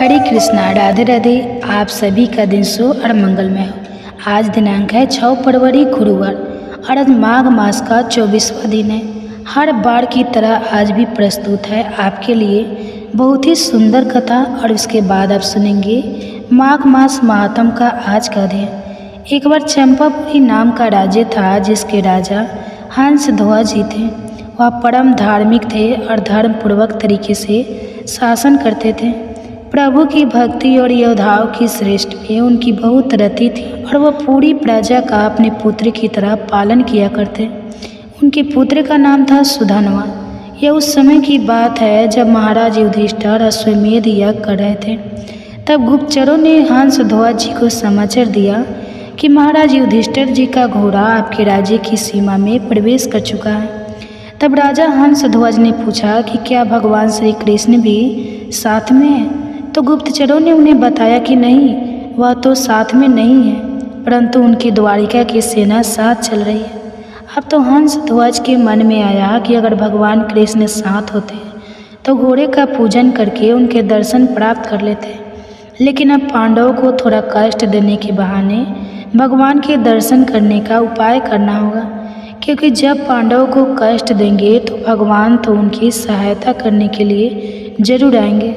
हरे कृष्णा, राधे राधे। आप सभी का दिन शुभ और मंगलमय हो। आज दिनांक है 6 फरवरी गुरुवार और आज माघ मास का 24वां दिन है। हर बार की तरह आज भी प्रस्तुत है आपके लिए बहुत ही सुंदर कथा और उसके बाद आप सुनेंगे माघ मास महात्म का आज का अध्ययन। एक बार चंपापुरी नाम का राज्य था जिसके राजा हंसध्वज जी थे। वह परम धार्मिक थे और धर्मपूर्वक तरीके से शासन करते थे। प्रभु की भक्ति और योद्धाओं की श्रेष्ठ में उनकी बहुत रति थी और वह पूरी प्रजा का अपने पुत्र की तरह पालन किया करते। उनके पुत्र का नाम था सुधन्वा। यह उस समय की बात है जब महाराज युधिष्ठिर अश्वमेध यज्ञ कर रहे थे। तब गुप्तचरों ने हंसध्वज जी को समाचार दिया कि महाराज युधिष्ठिर जी का घोड़ा आपके राज्य की सीमा में प्रवेश कर चुका है। तब राजा हंसध्वज ने पूछा कि क्या भगवान श्री कृष्ण भी साथ में है? तो गुप्तचरों ने उन्हें बताया कि नहीं, वह तो साथ में नहीं है, परंतु उनकी द्वारिका की सेना साथ चल रही है। अब तो हंसध्वज के मन में आया कि अगर भगवान कृष्ण साथ होते तो घोड़े का पूजन करके उनके दर्शन प्राप्त कर लेते। लेकिन अब पांडवों को थोड़ा कष्ट देने के बहाने भगवान के दर्शन करने का उपाय करना होगा, क्योंकि जब पांडवों को कष्ट देंगे तो भगवान तो उनकी सहायता करने के लिए जरूर आएंगे।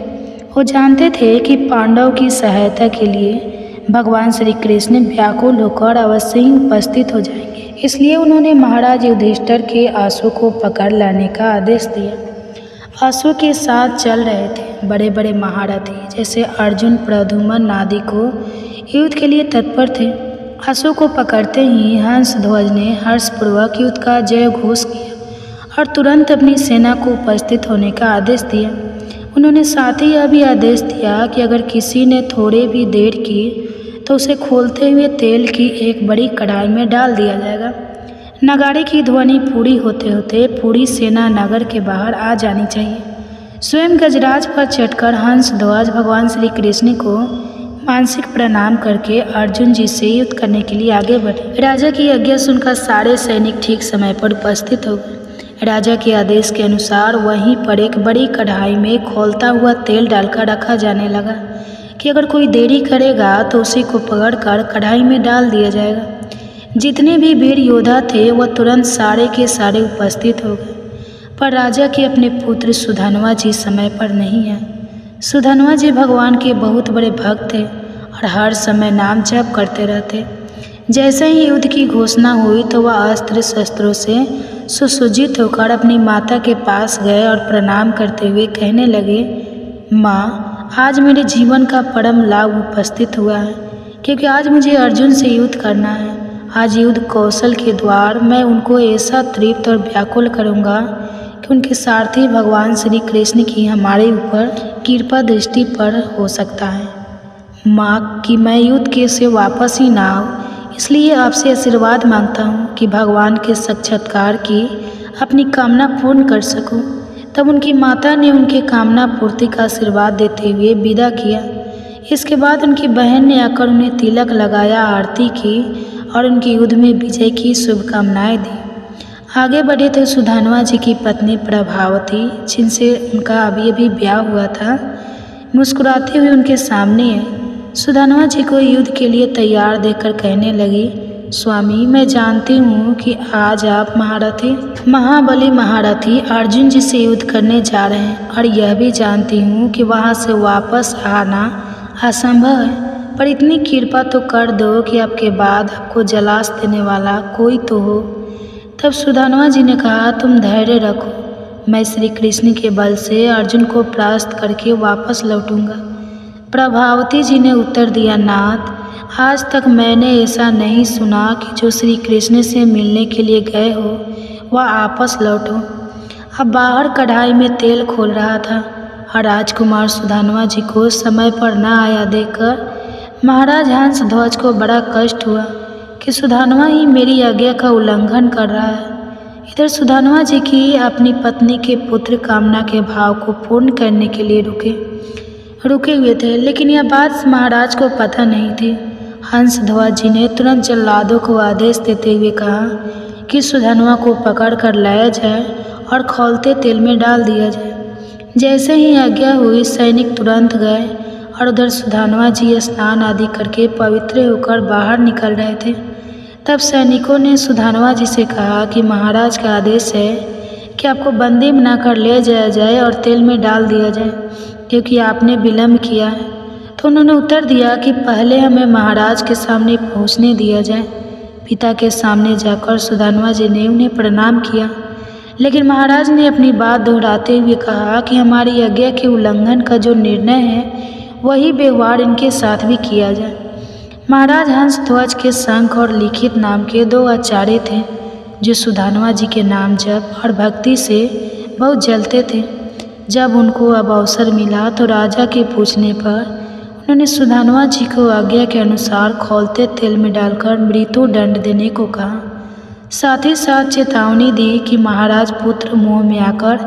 वो जानते थे कि पांडव की सहायता के लिए भगवान श्री कृष्ण व्याकुल होकर अवश्य ही उपस्थित हो जाएंगे। इसलिए उन्होंने महाराज युधिष्ठिर के अश्व को पकड़ लाने का आदेश दिया। अश्व के साथ चल रहे थे बड़े बड़े महारथी जैसे अर्जुन, प्रद्युम्न आदि को युद्ध के लिए तत्पर थे। अश्व को पकड़ते ही हंसध्वज ने हर्षपूर्वक युद्ध का जय घोष किया और तुरंत अपनी सेना को उपस्थित होने का आदेश दिया। उन्होंने साथ ही यह भी आदेश दिया कि अगर किसी ने थोड़े भी देर की तो उसे खोलते हुए तेल की एक बड़ी कढ़ाई में डाल दिया जाएगा। नगाड़े की ध्वनि पूरी होते होते पूरी सेना नगर के बाहर आ जानी चाहिए। स्वयं गजराज पर चढ़कर हंसध्वज भगवान श्री कृष्ण को मानसिक प्रणाम करके अर्जुन जी से युद्ध करने के लिए आगे बढ़े। राजा की आज्ञा सुनकर सारे सैनिक ठीक समय पर उपस्थित हो गए। राजा के आदेश के अनुसार वहीं पर एक बड़ी कढ़ाई में खौलता हुआ तेल डालकर रखा जाने लगा कि अगर कोई देरी करेगा तो उसी को पकड़कर कढ़ाई में डाल दिया जाएगा। जितने भी वीर योद्धा थे वह तुरंत सारे के सारे उपस्थित हो गए, पर राजा के अपने पुत्र सुधन्वा जी समय पर नहीं हैं। सुधन्वा जी भगवान के बहुत बड़े भक्त थे और हर समय नाम जप करते रहते। जैसे ही युद्ध की घोषणा हुई तो वह अस्त्र शस्त्रों से सुसज्जित होकर अपनी माता के पास गए और प्रणाम करते हुए कहने लगे, माँ, आज मेरे जीवन का परम लाभ उपस्थित हुआ है, क्योंकि आज मुझे अर्जुन से युद्ध करना है। आज युद्ध कौशल के द्वार मैं उनको ऐसा तृप्त और व्याकुल करूँगा कि उनके सारथी भगवान श्री कृष्ण की हमारे ऊपर कृपा दृष्टि पर हो सकता है। माँ, कि मैं युद्ध के से वापस ही ना आऊँ, इसलिए आपसे आशीर्वाद मांगता हूँ कि भगवान के साक्षात्कार की अपनी कामना पूर्ण कर सकूँ। तब उनकी माता ने उनके कामना पूर्ति का आशीर्वाद देते हुए विदा किया। इसके बाद उनकी बहन ने आकर उन्हें तिलक लगाया, आरती की और उनकी युद्ध में विजय की शुभकामनाएं दी। आगे बढ़े तो सुधन्वा जी की पत्नी प्रभावती, जिनसे उनका अभी ब्याह हुआ था, मुस्कुराते हुए उनके सामने आई। सुधन्वा जी को युद्ध के लिए तैयार देखकर कहने लगी, स्वामी, मैं जानती हूँ कि आज आप महाबली महारथी अर्जुन जी से युद्ध करने जा रहे हैं और यह भी जानती हूँ कि वहाँ से वापस आना असंभव है, पर इतनी कृपा तो कर दो कि आपके बाद आपको जलाश देने वाला कोई तो हो। तब सुधन्वा जी ने कहा, तुम धैर्य रखो, मैं श्री कृष्ण के बल से अर्जुन को परास्त करके वापस लौटूंगा। प्रभावती जी ने उत्तर दिया, नाथ, आज तक मैंने ऐसा नहीं सुना कि जो श्री कृष्ण से मिलने के लिए गए हो वह वापस लौटो। अब बाहर कढ़ाई में तेल खोल रहा था और राजकुमार सुधन्वा जी को समय पर न आया देखकर महाराज हंसध्वज को बड़ा कष्ट हुआ कि सुधन्वा ही मेरी आज्ञा का उल्लंघन कर रहा है। इधर सुधन्वा जी की अपनी पत्नी के पुत्र कामना के भाव को पूर्ण करने के लिए रुके हुए थे, लेकिन यह बात महाराज को पता नहीं थी। हंसध्वज जी ने तुरंत जल्लादों को आदेश देते हुए कहा कि सुधन्वा को पकड़ कर लाया जाए और खौलते तेल में डाल दिया जाए। जैसे ही आज्ञा हुई सैनिक तुरंत गए और उधर सुधानवा जी स्नान आदि करके पवित्र होकर बाहर निकल रहे थे। तब सैनिकों ने सुधानवा जी से कहा कि महाराज का आदेश है कि आपको बंदी बनाकर ले जाया जाए और तेल में डाल दिया जाए, क्योंकि आपने विलम्ब किया है। तो उन्होंने उत्तर दिया कि पहले हमें महाराज के सामने पहुंचने दिया जाए। पिता के सामने जाकर सुधानवा जी ने उन्हें प्रणाम किया, लेकिन महाराज ने अपनी बात दोहराते हुए कहा कि हमारी आज्ञा के उल्लंघन का जो निर्णय है वही व्यवहार इनके साथ भी किया जाए। महाराज हंसध्वज के शंख और लिखित नाम के 2 आचार्य थे, जो सुधानवा जी के नाम जप और भक्ति से बहुत जलते थे। जब उनको अब अवसर मिला तो राजा के पूछने पर उन्होंने सुधानवा जी को आज्ञा के अनुसार खौलते तेल में डालकर मृत्यु दंड देने को कहा। साथ ही साथ चेतावनी दी कि महाराज पुत्र मोह में आकर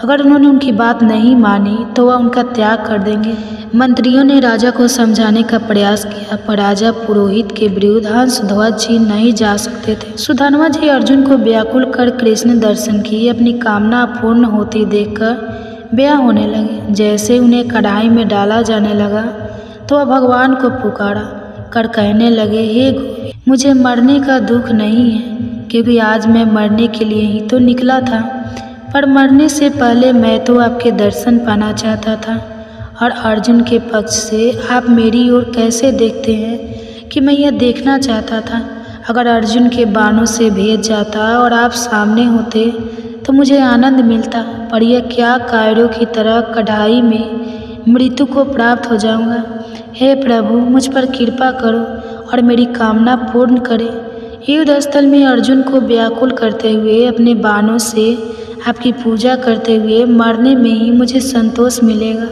अगर उन्होंने उनकी बात नहीं मानी तो वह उनका त्याग कर देंगे। मंत्रियों ने राजा को समझाने का प्रयास किया, पर राजा पुरोहित के विरुद्ध हंसध्वज जी नहीं जा सकते थे। सुधानवा जी अर्जुन को व्याकुल कर कृष्ण दर्शन की अपनी कामना पूर्ण होती देखकर ब्याह होने लगे। जैसे उन्हें कढ़ाई में डाला जाने लगा तो वह भगवान को पुकारा कर कहने लगे, हे गोविंद, मुझे मरने का दुख नहीं है, क्योंकि आज मैं मरने के लिए ही तो निकला था, पर मरने से पहले मैं तो आपके दर्शन पाना चाहता था। और अर्जुन के पक्ष से आप मेरी ओर कैसे देखते हैं कि मैं यह देखना चाहता था। अगर अर्जुन के बाणों से भेद जाता और आप सामने होते तो मुझे आनंद मिलता, पर यह क्या कायरों की तरह कढ़ाई में मृत्यु को प्राप्त हो जाऊंगा। हे प्रभु, मुझ पर कृपा करो और मेरी कामना पूर्ण करें। युद्ध स्थल में अर्जुन को व्याकुल करते हुए अपने बाणों से आपकी पूजा करते हुए मरने में ही मुझे संतोष मिलेगा।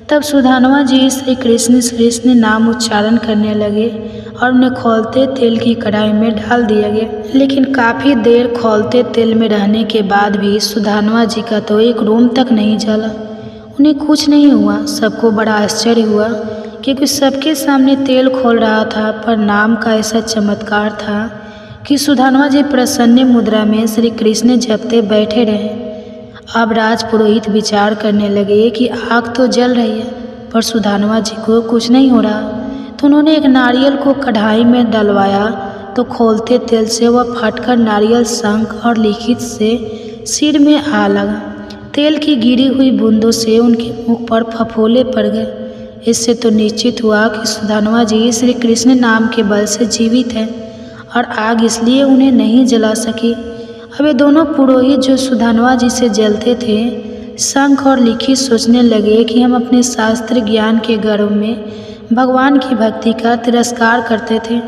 तब सुधानवा जी श्री कृष्ण नाम उच्चारण करने लगे और उन्हें खौलते तेल की कढ़ाई में डाल दिया गया। लेकिन काफ़ी देर खौलते तेल में रहने के बाद भी सुधानवा जी का तो एक रोम तक नहीं जला। उन्हें कुछ नहीं हुआ। सबको बड़ा आश्चर्य हुआ, क्योंकि सबके सामने तेल खोल रहा था, पर नाम का ऐसा चमत्कार था कि सुधानवा जी प्रसन्न मुद्रा में श्री कृष्ण जपते बैठे रहे। अब राज पुरोहित विचार करने लगे कि आग तो जल रही है, पर सुधानवा जी को कुछ नहीं हो रहा। तो उन्होंने एक नारियल को कढ़ाई में डलवाया, तो खोलते तेल से वह फटकर नारियल शंख और लिखित से सिर में आ लगा। तेल की गिरी हुई बूंदों से उनके मुख पर फफोले पड़ गए। इससे तो निश्चित हुआ कि सुधानवा जी श्री कृष्ण नाम के बल से जीवित हैं, और आग इसलिए उन्हें नहीं जला सकी। अब ये दोनों पुरोहित जो सुधानवा जी से जलते थे, शंख और लिखित सोचने लगे कि हम अपने शास्त्र ज्ञान के गर्व में भगवान की भक्ति का तिरस्कार करते थे।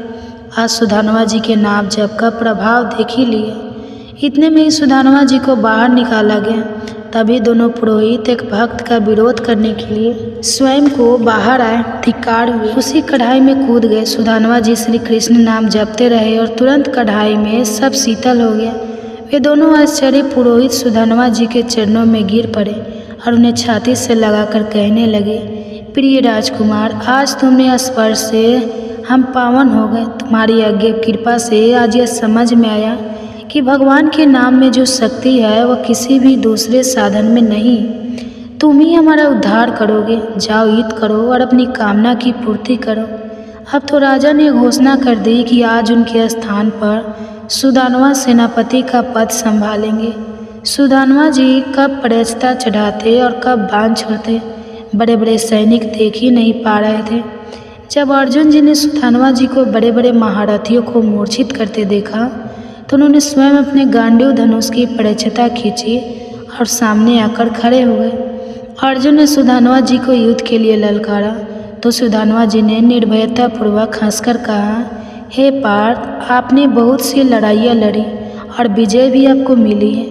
आज सुधानवा जी के नाम जप का प्रभाव देख ही लिए। इतने में ही सुधानवा जी को बाहर निकाला गया। तभी दोनों पुरोहित एक भक्त का विरोध करने के लिए स्वयं को बाहर आए, धिक्कार हुए, उसी कढ़ाई में कूद गए। सुधानवा जी श्री कृष्ण नाम जपते रहे और तुरंत कढ़ाई में सब शीतल हो गया। वे दोनों आश्चर्य पुरोहित सुधानवा जी के चरणों में गिर पड़े और उन्हें छाती से लगाकर कहने लगे, प्रिय राजकुमार, आज तुमने स्पर्श से हम पावन हो गए। तुम्हारी आज्ञा कृपा से आज यह समझ में आया कि भगवान के नाम में जो शक्ति है वह किसी भी दूसरे साधन में नहीं। तुम ही हमारा उद्धार करोगे। जाओ, युद्ध करो और अपनी कामना की पूर्ति करो। अब तो राजा ने घोषणा कर दी कि आज उनके स्थान पर सुदानवा सेनापति का पद संभालेंगे। सुदानवा जी कब परेछता चढ़ाते और कब बाण छोड़ते, बड़े बड़े सैनिक देख ही नहीं पा रहे थे। जब अर्जुन जी ने सुदानवा जी को बड़े बड़े महारथियों को मूर्छित करते देखा तो उन्होंने स्वयं अपने गांडीव धनुष की परेछता खींची और सामने आकर खड़े हुए। अर्जुन ने सुदानवा जी को युद्ध के लिए ललकारा तो सुदानवा जी ने निर्भयतापूर्वक हंसकर कहा, हे पार्थ, आपने बहुत सी लड़ाइयाँ लड़ी और विजय भी आपको मिली है,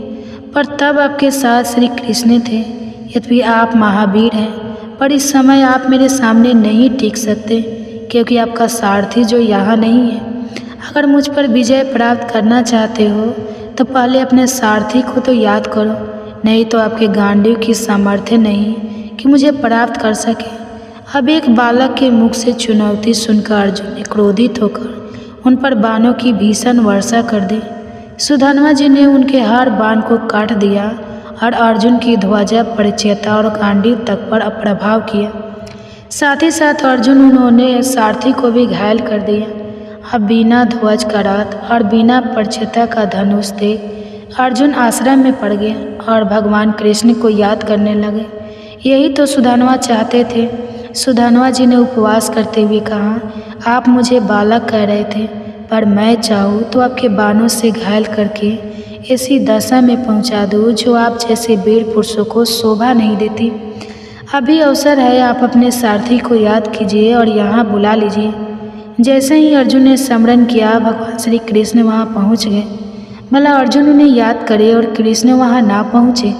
पर तब आपके साथ श्री कृष्ण थे। यद्यपि आप महावीर हैं, पर इस समय आप मेरे सामने नहीं टिक सकते, क्योंकि आपका सारथी जो यहाँ नहीं है। अगर मुझ पर विजय प्राप्त करना चाहते हो तो पहले अपने सारथी को तो याद करो, नहीं तो आपके गांडीव की सामर्थ्य नहीं कि मुझे प्राप्त कर सके। अब एक बालक के मुख से चुनौती सुनकर अर्जुन ने क्रोधित होकर उन पर बाणों की भीषण वर्षा कर दी। सुदानवा जी ने उनके हर बाण को काट दिया और अर्जुन की ध्वजा परिचेता और गांडीव तक पर अप्रभाव किया। साथ ही साथ अर्जुन उन्होंने सारथी को भी घायल कर दिया। अब बिना ध्वज का रथ और बिना परछता का धनुष दे अर्जुन आश्रम में पड़ गया और भगवान कृष्ण को याद करने लगे। यही तो सुदानवा चाहते थे। सुदानवा जी ने उपवास करते हुए कहा, आप मुझे बालक कह रहे थे, पर मैं चाहूँ तो आपके बाणों से घायल करके ऐसी दशा में पहुँचा दूँ जो आप जैसे वीर पुरुषों को शोभा नहीं देती। अभी अवसर है, आप अपने सारथी को याद कीजिए और यहाँ बुला लीजिए। जैसे ही अर्जुन ने स्मरण किया, भगवान श्री कृष्ण वहाँ पहुँच गए। भला अर्जुन उन्हें याद करे और कृष्ण वहाँ ना पहुँचे,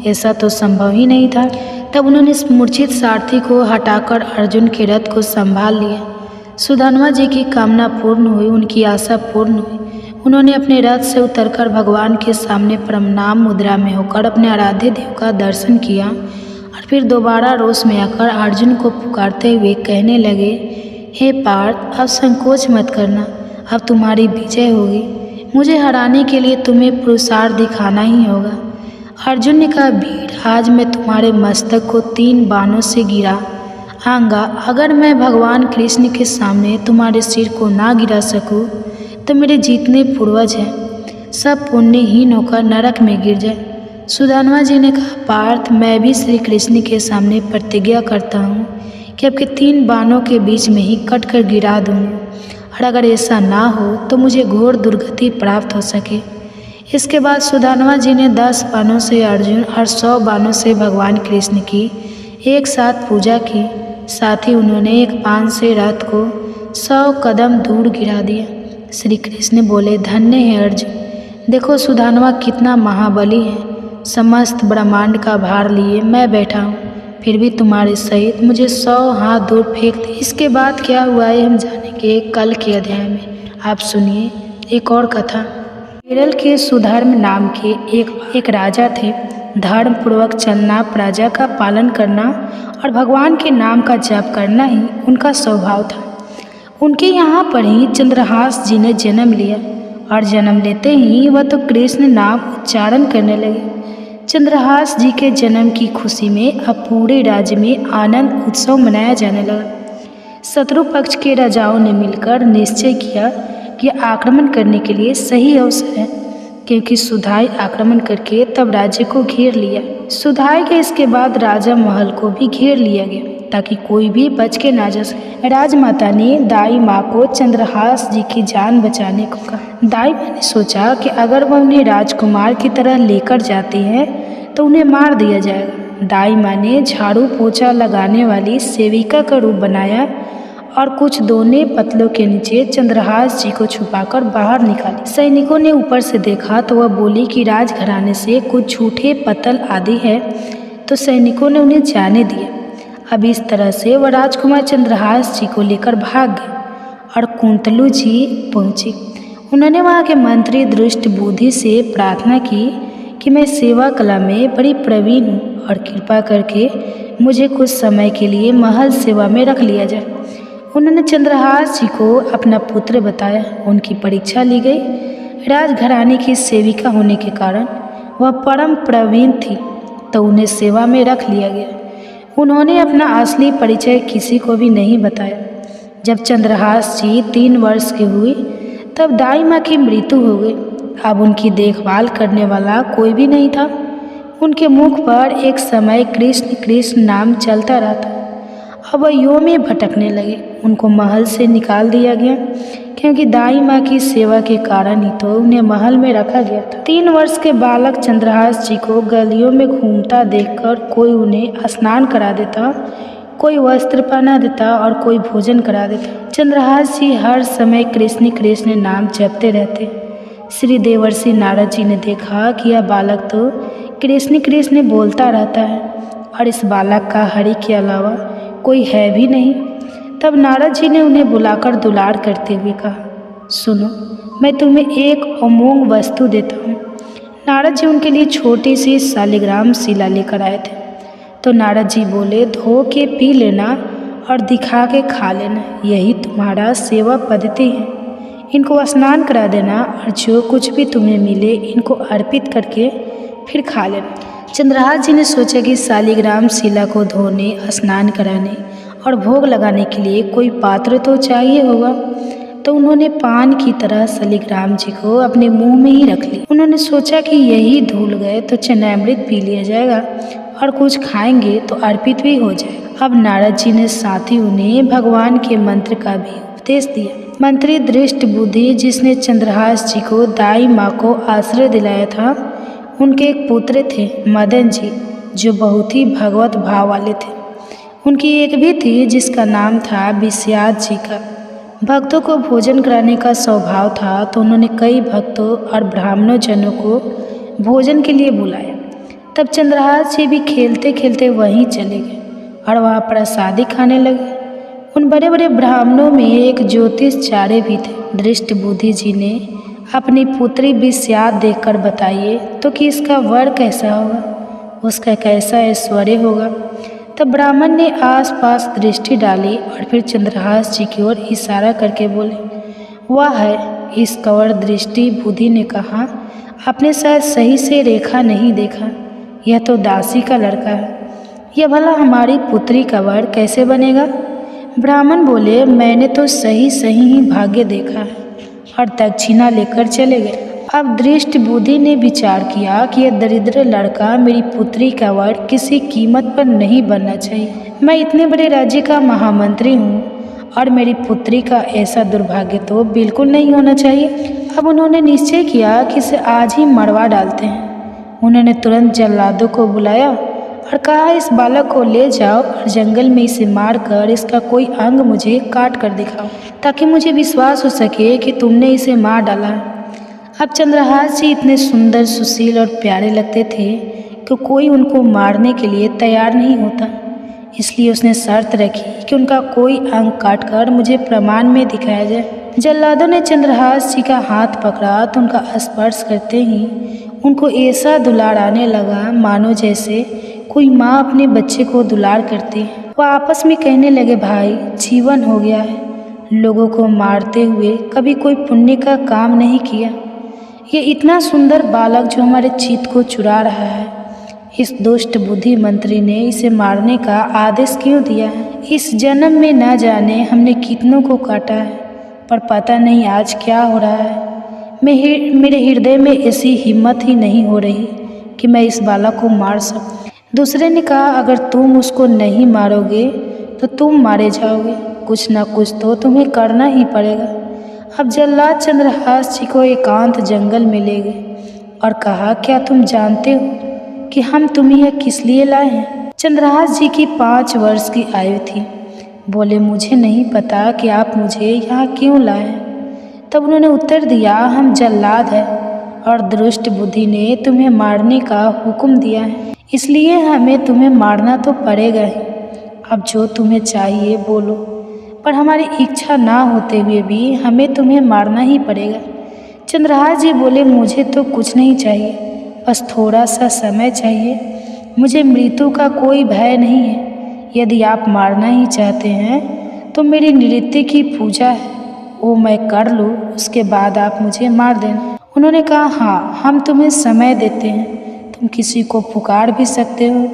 ऐसा तो संभव ही नहीं था। तब उन्होंने मूर्छित सारथी को हटाकर अर्जुन के रथ को संभाल लिया। सुदानवा जी की कामना पूर्ण हुई, उनकी आशा पूर्ण हुई। उन्होंने अपने रथ से उतरकर भगवान के सामने प्रणाम मुद्रा में होकर अपने आराध्य देव का दर्शन किया और फिर दोबारा रोष में आकर अर्जुन को पुकारते हुए कहने लगे, हे पार्थ, अब संकोच मत करना, अब तुम्हारी विजय होगी। मुझे हराने के लिए तुम्हें पुरुषार्थ दिखाना ही होगा। अर्जुन ने कहा, वीर, आज मैं तुम्हारे मस्तक को 3 बाणों से गिरा आऊँगा। अगर मैं भगवान कृष्ण के सामने तुम्हारे सिर को ना गिरा सकूँ तो मेरे जितने पूर्वज हैं सब पुण्यहीन होकर नरक में गिर जाए। सुदानवा जी ने कहा, पार्थ, मैं भी श्री कृष्ण के सामने प्रतिज्ञा करता हूँ कि आपके 3 बाणों के बीच में ही कट कर गिरा दूँगा, और अगर ऐसा ना हो तो मुझे घोर दुर्गति प्राप्त हो सके। इसके बाद सुदानवा जी ने 10 बाणों से अर्जुन और 100 बाणों से भगवान कृष्ण की एक साथ पूजा की। साथ ही उन्होंने एक बाण से रथ को 100 कदम दूर गिरा दिया। श्री कृष्ण बोले, धन्य है अर्जुन, देखो सुदानवा कितना महाबली है। समस्त ब्रह्मांड का भार लिए मैं बैठा हूँ, फिर भी तुम्हारे सहित मुझे 100 हाथ दूर फेंक दे। इसके बाद क्या हुआ है हम जानेंगे कल के अध्याय में। आप सुनिए एक और कथा। केरल के सुधर्म नाम के एक राजा थे। धर्म पूर्वक चलना, प्रजा का पालन करना और भगवान के नाम का जप करना ही उनका स्वभाव था। उनके यहाँ पर ही चंद्रहास जी ने जन्म लिया और जन्म लेते ही वह तो कृष्ण नाम उच्चारण करने लगे। चंद्रहास जी के जन्म की खुशी में अब पूरे राज्य में आनंद उत्सव मनाया जाने लगा। शत्रु पक्ष के राजाओं ने मिलकर निश्चय किया कि आक्रमण करने के लिए सही अवसर है, क्योंकि सुधाई आक्रमण करके तब राज्य को घेर लिया। सुधाई के इसके बाद राजा महल को भी घेर लिया गया ताकि कोई भी बच के ना जा सके। राजमाता ने दाई माँ को चंद्रहास जी की जान बचाने को कहा। दाई माँ ने सोचा कि अगर वह उन्हें राजकुमार की तरह लेकर जाती है तो उन्हें मार दिया जाएगा। दाई माँ ने झाड़ू पोछा लगाने वाली सेविका का रूप बनाया और कुछ दोने पतलों के नीचे चंद्रहास जी को छुपाकर बाहर निकाली। सैनिकों ने ऊपर से देखा तो वह बोली कि राजघराने से कुछ झूठे पतल आदि है, तो सैनिकों ने उन्हें जाने दिया। अब इस तरह से वह राजकुमार चंद्रहास जी को लेकर भाग गए और कुंतलू जी पहुँचे। उन्होंने वहाँ के मंत्री दृष्ट बुद्धि से प्रार्थना की कि मैं सेवा कला में बड़ी प्रवीण हूँ और कृपा करके मुझे कुछ समय के लिए महल सेवा में रख लिया जाए। उन्होंने चंद्रहास जी को अपना पुत्र बताया। उनकी परीक्षा ली गई। राजघराने की सेविका होने के कारण वह परम प्रवीण थी, तो उन्हें सेवा में रख लिया गया। उन्होंने अपना असली परिचय किसी को भी नहीं बताया। जब चंद्रहास जी 3 वर्ष के हुए तब दाई माँ की मृत्यु हो गई। अब उनकी देखभाल करने वाला कोई भी नहीं था। उनके मुख पर एक समय कृष्ण कृष्ण नाम चलता रहता। अब वह यो में भटकने लगे। उनको महल से निकाल दिया गया, क्योंकि दाई माँ की सेवा के कारण ही तो उन्हें महल में रखा गया था। 3 वर्ष के बालक चंद्रहास जी को गलियों में घूमता देखकर कोई उन्हें स्नान करा देता, कोई वस्त्र पहना देता और कोई भोजन करा देता। चंद्रहास जी हर समय कृष्ण कृष्ण नाम जपते रहते। श्री देवर्षि नारद जी ने देखा कि यह बालक तो कृष्ण कृष्ण बोलता रहता है और इस बालक का हरि के अलावा कोई है भी नहीं। तब नारद जी ने उन्हें बुलाकर दुलार करते हुए कहा, सुनो, मैं तुम्हें एक अमोघ वस्तु देता हूँ। नारद जी उनके लिए छोटी सी शालिग्राम शिला लेकर आए थे। तो नारद जी बोले, धो के पी लेना और दिखा के खा लेना, यही तुम्हारा सेवा पद्धति है। इनको स्नान करा देना और जो कुछ भी तुम्हें मिले इनको अर्पित करके फिर खा लेना। चंद्रहास जी ने सोचा कि शालिग्राम शिला को धोने, स्नान कराने और भोग लगाने के लिए कोई पात्र तो चाहिए होगा। तो उन्होंने पान की तरह शालिग्राम जी को अपने मुंह में ही रख लिया। उन्होंने सोचा कि यही धुल गए तो चरणामृत पी लिया जाएगा और कुछ खाएंगे तो अर्पित भी हो जाएगा। अब नारद जी ने साथ ही उन्हें भगवान के मंत्र का भी उपदेश दिया। मंत्री दृष्ट बुद्धि, जिसने चंद्रहास जी को दाई माँ को आश्रय दिलाया था, उनके एक पुत्र थे मदन जी, जो बहुत ही भगवत भाव वाले थे। उनकी एक भी थी जिसका नाम था विश्यात जी का। भक्तों को भोजन कराने का स्वभाव था, तो उन्होंने कई भक्तों और ब्राह्मणों जनों को भोजन के लिए बुलाया। तब चंद्रहास जी भी खेलते खेलते वहीं चले गए और वहाँ प्रसादी खाने लगे। उन बड़े बड़े ब्राह्मणों में एक ज्योतिषचार्य भी थे। दृष्ट बुद्धि जी ने अपनी पुत्री विश्यात देखकर बताइए तो कि इसका वर कैसा होगा, उसका कैसा ऐश्वर्य होगा। तब ब्राह्मण ने आसपास दृष्टि डाली और फिर चंद्रहास जी की ओर इशारा करके बोले, वह है। इस कवर दृष्टि बुद्धि ने कहा, आपने शायद सही से रेखा नहीं देखा, यह तो दासी का लड़का है। यह भला हमारी पुत्री का वर कैसे बनेगा? ब्राह्मण बोले, मैंने तो सही ही भाग्य देखा है, और दक्षिणा लेकर चले गए। अब दृष्ट बुद्धि ने विचार किया कि यह दरिद्र लड़का मेरी पुत्री का वर किसी कीमत पर नहीं बनना चाहिए। मैं इतने बड़े राज्य का महामंत्री हूँ और मेरी पुत्री का ऐसा दुर्भाग्य तो बिल्कुल नहीं होना चाहिए। अब उन्होंने निश्चय किया कि इसे आज ही मरवा डालते हैं। उन्होंने तुरंत जल्लादों को बुलाया और कहा, इस बालक को ले जाओ और जंगल में इसे मार कर इसका कोई अंग मुझे काट कर दिखाओ, ताकि मुझे विश्वास हो सके कि तुमने इसे मार डाला है। अब चंद्रहास जी इतने सुंदर, सुशील और प्यारे लगते थे कि कोई उनको मारने के लिए तैयार नहीं होता। इसलिए उसने शर्त रखी कि उनका कोई अंग काटकर मुझे प्रमाण में दिखाया जाए। जल्लादों ने चंद्रहास जी का हाथ पकड़ा तो उनका स्पर्श करते ही उनको ऐसा दुलार आने लगा मानो जैसे कोई माँ अपने बच्चे को दुलार करती है। वह आपस में कहने लगे, भाई जीवन हो गया है, लोगों को मारते हुए कभी कोई पुण्य का काम नहीं किया। ये इतना सुंदर बालक जो हमारे चित्त को चुरा रहा है, इस दुष्ट बुद्धि मंत्री ने इसे मारने का आदेश क्यों दिया है? इस जन्म में न जाने हमने कितनों को काटा है, पर पता नहीं आज क्या हो रहा है। मेरे हृदय में ऐसी हिम्मत ही नहीं हो रही कि मैं इस बालक को मार सकूं। दूसरे ने कहा, अगर तुम उसको नहीं मारोगे तो तुम मारे जाओगे, कुछ न कुछ तो तुम्हें करना ही पड़ेगा। अब जल्लाद चंद्रहास जी को एकांत जंगल में ले गए और कहा, क्या तुम जानते हो कि हम तुम्हें यह किस लिए लाए हैं? चंद्रहास जी की 5 वर्ष की आयु थी। बोले, मुझे नहीं पता कि आप मुझे यहाँ क्यों लाए हैं। तब उन्होंने उत्तर दिया, हम जल्लाद हैं और दुष्ट बुद्धि ने तुम्हें मारने का हुक्म दिया है, इसलिए हमें तुम्हें मारना तो पड़ेगा ही। अब जो तुम्हें चाहिए बोलो, पर हमारी इच्छा ना होते हुए भी हमें तुम्हें मारना ही पड़ेगा। चंद्रहास जी बोले, मुझे तो कुछ नहीं चाहिए, बस थोड़ा सा समय चाहिए। मुझे मृत्यु का कोई भय नहीं है। यदि आप मारना ही चाहते हैं तो मेरी नृत्य की पूजा है, वो मैं कर लूँ, उसके बाद आप मुझे मार देना। उन्होंने कहा, हाँ, हम तुम्हें समय देते हैं, तुम किसी को पुकार भी सकते हो,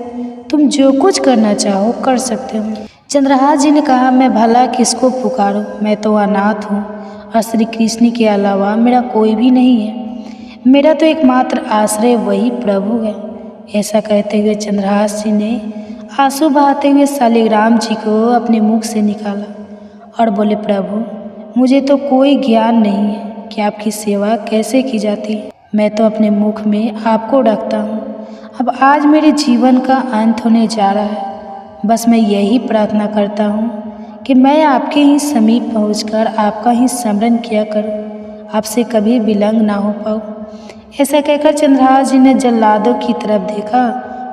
तुम जो कुछ करना चाहो कर सकते हो। चंद्रहास जी ने कहा, मैं भला किसको पुकारूं? मैं तो अनाथ हूँ और श्री कृष्ण के अलावा मेरा कोई भी नहीं है। मेरा तो एकमात्र आश्रय वही प्रभु है। ऐसा कहते हुए चंद्रहास जी ने आंसू बहाते हुए शालिग्राम जी को अपने मुख से निकाला और बोले, प्रभु, मुझे तो कोई ज्ञान नहीं है कि आपकी सेवा कैसे की जाती है। मैं तो अपने मुख में आपको रखता हूँ। अब आज मेरे जीवन का अंत होने जा रहा है। बस मैं यही प्रार्थना करता हूँ कि मैं आपके ही समीप पहुँचकर आपका ही स्मरण किया करूँ, आपसे कभी विलंग ना हो पाऊँ। ऐसा कहकर चंद्रहास जी ने जल्लादों की तरफ देखा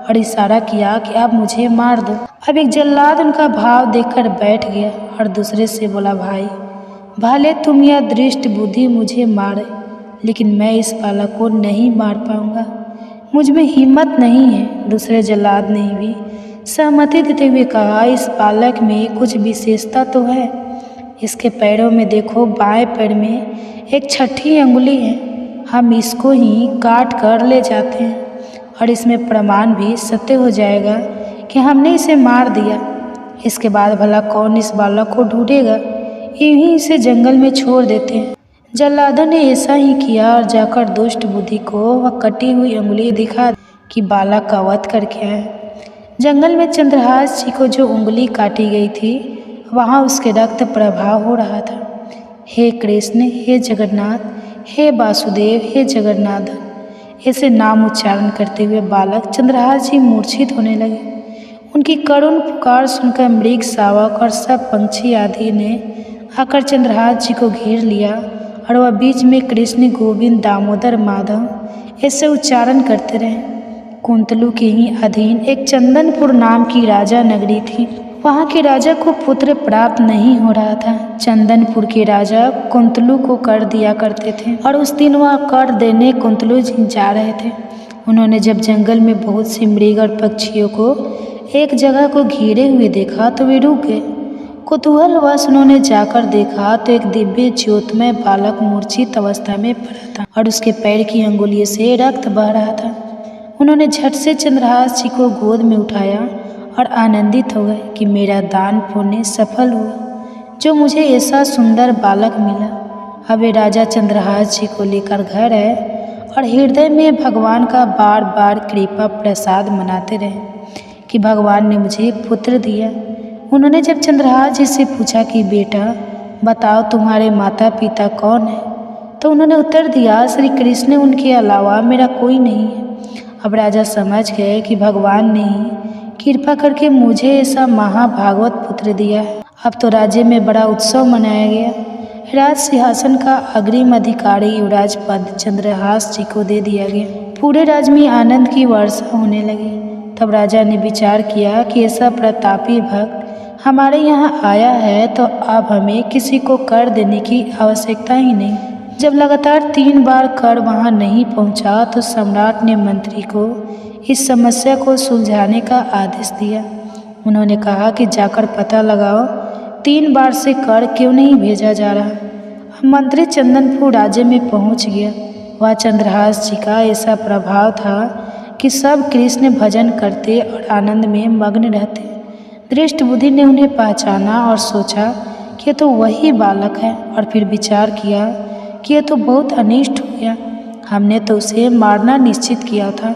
और इशारा किया कि आप मुझे मार दो। अब एक जल्लाद उनका भाव देखकर बैठ गया और दूसरे से बोला, भाई, भले तुम यह दृष्ट बुद्धि मुझे मारे, लेकिन मैं इस बालक को नहीं मार पाऊँगा, मुझ में हिम्मत नहीं है। दूसरे जल्लाद ने भी सहमति देते हुए कहा, इस बालक में कुछ विशेषता तो है। इसके पैरों में देखो, बाएं पैर में एक छठी अंगुली है। हम इसको ही काट कर ले जाते हैं और इसमें प्रमाण भी सत्य हो जाएगा कि हमने इसे मार दिया। इसके बाद भला कौन इस बालक को ढूंढेगा, यहीं इसे जंगल में छोड़ देते हैं। जल्लादों ने ऐसा ही किया और जाकर दुष्ट बुद्धि को वह कटी हुई उंगली दिखा कि बालक का वध करके आए। जंगल में चंद्रहास जी को जो उंगली काटी गई थी वहाँ उसके रक्त प्रवाह हो रहा था। हे कृष्ण, हे जगन्नाथ, हे वासुदेव, हे जगन्नाथ, ऐसे नाम उच्चारण करते हुए बालक चंद्रहास जी मूर्छित होने लगे। उनकी करुण पुकार सुनकर मृग, शावक और सब पंछी आदि ने आकर चंद्रहास जी को घेर लिया और वह बीच में कृष्ण, गोविंद, दामोदर, माधव ऐसे उच्चारण करते रहे। कुंतलू के ही अधीन एक चंदनपुर नाम की राजा नगरी थी। वहाँ के राजा को पुत्र प्राप्त नहीं हो रहा था। चंदनपुर के राजा कुंतलू को कर दिया करते थे और उस दिन वह कर देने कुंतलू जी जा रहे थे। उन्होंने जब जंगल में बहुत से मृग और पक्षियों को एक जगह को घेरे हुए देखा तो वे रुक गए। कुतूहलवश उन्होंने जाकर देखा तो एक दिव्य ज्योतमय बालक मूर्छित अवस्था में पड़ा था और उसके पैर की अंगुलियों से रक्त बह रहा था। उन्होंने झट से चंद्रहास जी को गोद में उठाया और आनंदित हो गए कि मेरा दान पुण्य सफल हुआ, जो मुझे ऐसा सुंदर बालक मिला। अब वे राजा चंद्रहास जी को लेकर घर आए और हृदय में भगवान का बार बार कृपा प्रसाद मनाते रहे कि भगवान ने मुझे पुत्र दिया। उन्होंने जब चंद्रहास जी से पूछा कि बेटा बताओ तुम्हारे माता पिता कौन है, तो उन्होंने उत्तर दिया श्री कृष्ण, उनके अलावा मेरा कोई नहीं है। अब राजा समझ गए कि भगवान ने ही कृपा करके मुझे ऐसा महाभागवत पुत्र दिया है। अब तो राज्य में बड़ा उत्सव मनाया गया। राज सिंहासन का अग्रिम अधिकारी युवराज पद चंद्रहास जी को दे दिया गया। पूरे राज्य में आनंद की वर्षा होने लगी। तब राजा ने विचार किया कि ऐसा प्रतापी भक्त हमारे यहाँ आया है तो अब हमें किसी को कर देने की आवश्यकता ही नहीं। जब लगातार 3 बार कर वहाँ नहीं पहुँचा तो सम्राट ने मंत्री को इस समस्या को सुलझाने का आदेश दिया। उन्होंने कहा कि जाकर पता लगाओ 3 बार से कर क्यों नहीं भेजा जा रहा। मंत्री चंदनपुर राज्य में पहुँच गया। वह चंद्रहास जी का ऐसा प्रभाव था कि सब कृष्ण भजन करते और आनंद में मग्न रहते। दृष्ट बुद्धि ने उन्हें पहचाना और सोचा कि तो वही बालक है, और फिर विचार किया कि यह तो बहुत अनिष्ट हो गया। हमने तो उसे मारना निश्चित किया था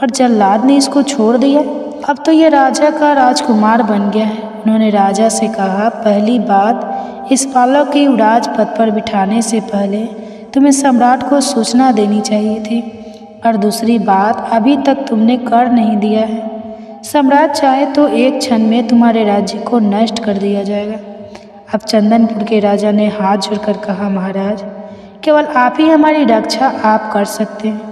और जल्लाद ने इसको छोड़ दिया। अब तो यह राजा का राजकुमार बन गया है। उन्होंने राजा से कहा, पहली बात, इस बालक के युवराज पद पर बिठाने से पहले तुम्हें सम्राट को सूचना देनी चाहिए थी, और दूसरी बात, अभी तक तुमने कर नहीं दिया है। सम्राट चाहे तो एक क्षण में तुम्हारे राज्य को नष्ट कर दिया जाएगा। अब चंदनपुर के राजा ने हाथ जोड़कर कहा, महाराज, केवल आप ही हमारी रक्षा आप कर सकते हैं।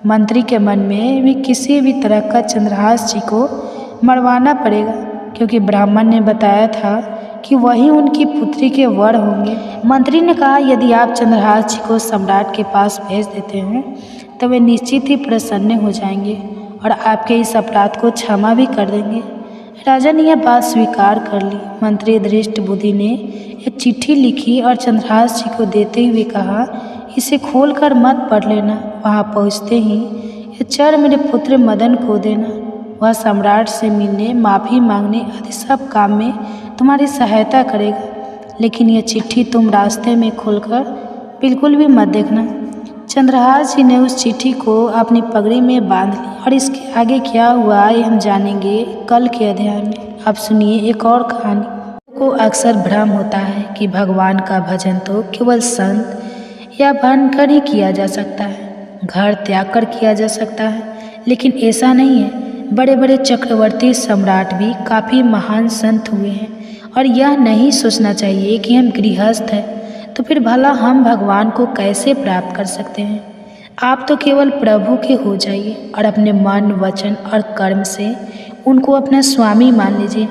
मंत्री के मन में भी किसी भी तरह का चंद्रहास जी को मरवाना पड़ेगा, क्योंकि ब्राह्मण ने बताया था कि वही उनकी पुत्री के वर होंगे। मंत्री ने कहा, यदि आप चंद्रहास जी को सम्राट के पास भेज देते हैं तो वे निश्चित ही प्रसन्न हो जाएंगे और आपके इस अपराध को क्षमा भी कर देंगे। राजा ने यह बात स्वीकार कर ली। मंत्री दृष्ट बुद्धि ने एक चिट्ठी लिखी और चंद्रहास जी को देते हुए कहा, इसे खोलकर मत पढ़ लेना। वहाँ पहुँचते ही यह चर मेरे पुत्र मदन को देना। वह सम्राट से मिलने, माफ़ी मांगने आदि सब काम में तुम्हारी सहायता करेगा, लेकिन यह चिट्ठी तुम रास्ते में खोलकर बिल्कुल भी मत देखना। चंद्रहास जी ने उस चिट्ठी को अपनी पगड़ी में बांध ली, और इसके आगे क्या हुआ ये हम जानेंगे कल के अध्याय में। अब सुनिए एक और कहानी। को अक्सर भ्रम होता है कि भगवान का भजन तो केवल संत या बनकर ही किया जा सकता है, घर त्याग कर किया जा सकता है, लेकिन ऐसा नहीं है। बड़े बड़े चक्रवर्ती सम्राट भी काफ़ी महान संत हुए हैं, और यह नहीं सोचना चाहिए कि हम गृहस्थ हैं तो फिर भला हम भगवान को कैसे प्राप्त कर सकते हैं। आप तो केवल प्रभु के हो जाइए और अपने मन, वचन और कर्म से उनको अपना स्वामी मान लीजिए।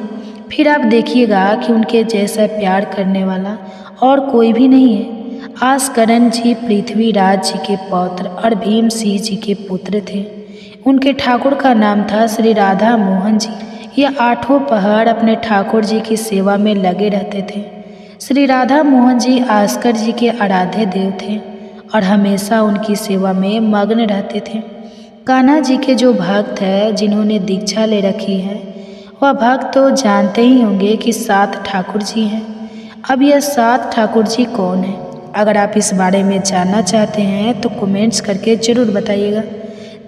फिर आप देखिएगा कि उनके जैसा प्यार करने वाला और कोई भी नहीं है। आस्करण जी पृथ्वीराज जी के पौत्र और भीम सिंह जी के पुत्र थे। उनके ठाकुर का नाम था श्री राधा मोहन जी। यह 8 पहर अपने ठाकुर जी की सेवा में लगे रहते थे। श्री राधा मोहन जी आस्कर जी के आराध्य देव थे और हमेशा उनकी सेवा में मग्न रहते थे। कान्हा जी के जो भक्त हैं, जिन्होंने दीक्षा ले रखी है, वह भक्त तो जानते ही होंगे कि 7 ठाकुर जी हैं। अब यह 7 ठाकुर जी कौन है? अगर आप इस बारे में जानना चाहते हैं तो कमेंट्स करके ज़रूर बताइएगा,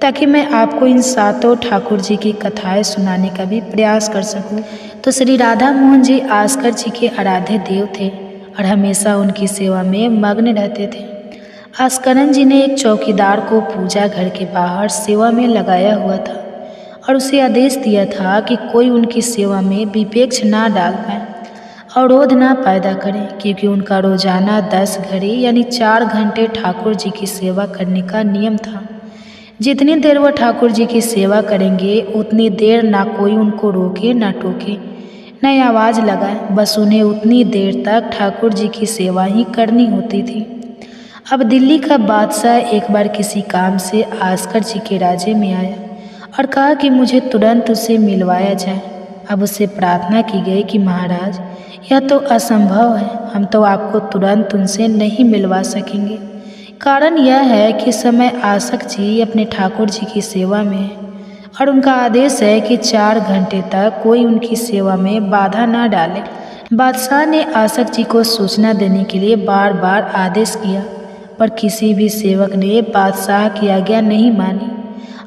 ताकि मैं आपको इन 7 ठाकुर जी की कथाएं सुनाने का भी प्रयास कर सकूं। तो श्री राधा मोहन जी आस्कर जी के आराध्य देव थे और हमेशा उनकी सेवा में मग्न रहते थे। आस्करन जी ने एक चौकीदार को पूजा घर के बाहर सेवा में लगाया हुआ था और उसे आदेश दिया था कि कोई उनकी सेवा में विपेक्ष ना डाल पाए, अवरोध ना पैदा करें, क्योंकि उनका रोजाना 10 घड़ी यानी 4 घंटे ठाकुर जी की सेवा करने का नियम था। जितनी देर वह ठाकुर जी की सेवा करेंगे उतनी देर ना कोई उनको रोके ना टोके न आवाज़ लगाए, बस उन्हें उतनी देर तक ठाकुर जी की सेवा ही करनी होती थी। अब दिल्ली का बादशाह एक बार किसी काम से आस्कर जी के राज्य में आया और कहा कि मुझे तुरंत उसे मिलवाया जाए। अब उससे प्रार्थना की गई कि महाराज, यह तो असंभव है, हम तो आपको तुरंत उनसे नहीं मिलवा सकेंगे। कारण यह है कि समय आसक जी अपने ठाकुर जी की सेवा में है और उनका आदेश है कि 4 घंटे तक कोई उनकी सेवा में बाधा ना डाले। बादशाह ने आसक जी को सूचना देने के लिए बार बार आदेश किया, पर किसी भी सेवक ने बादशाह की आज्ञा नहीं मानी।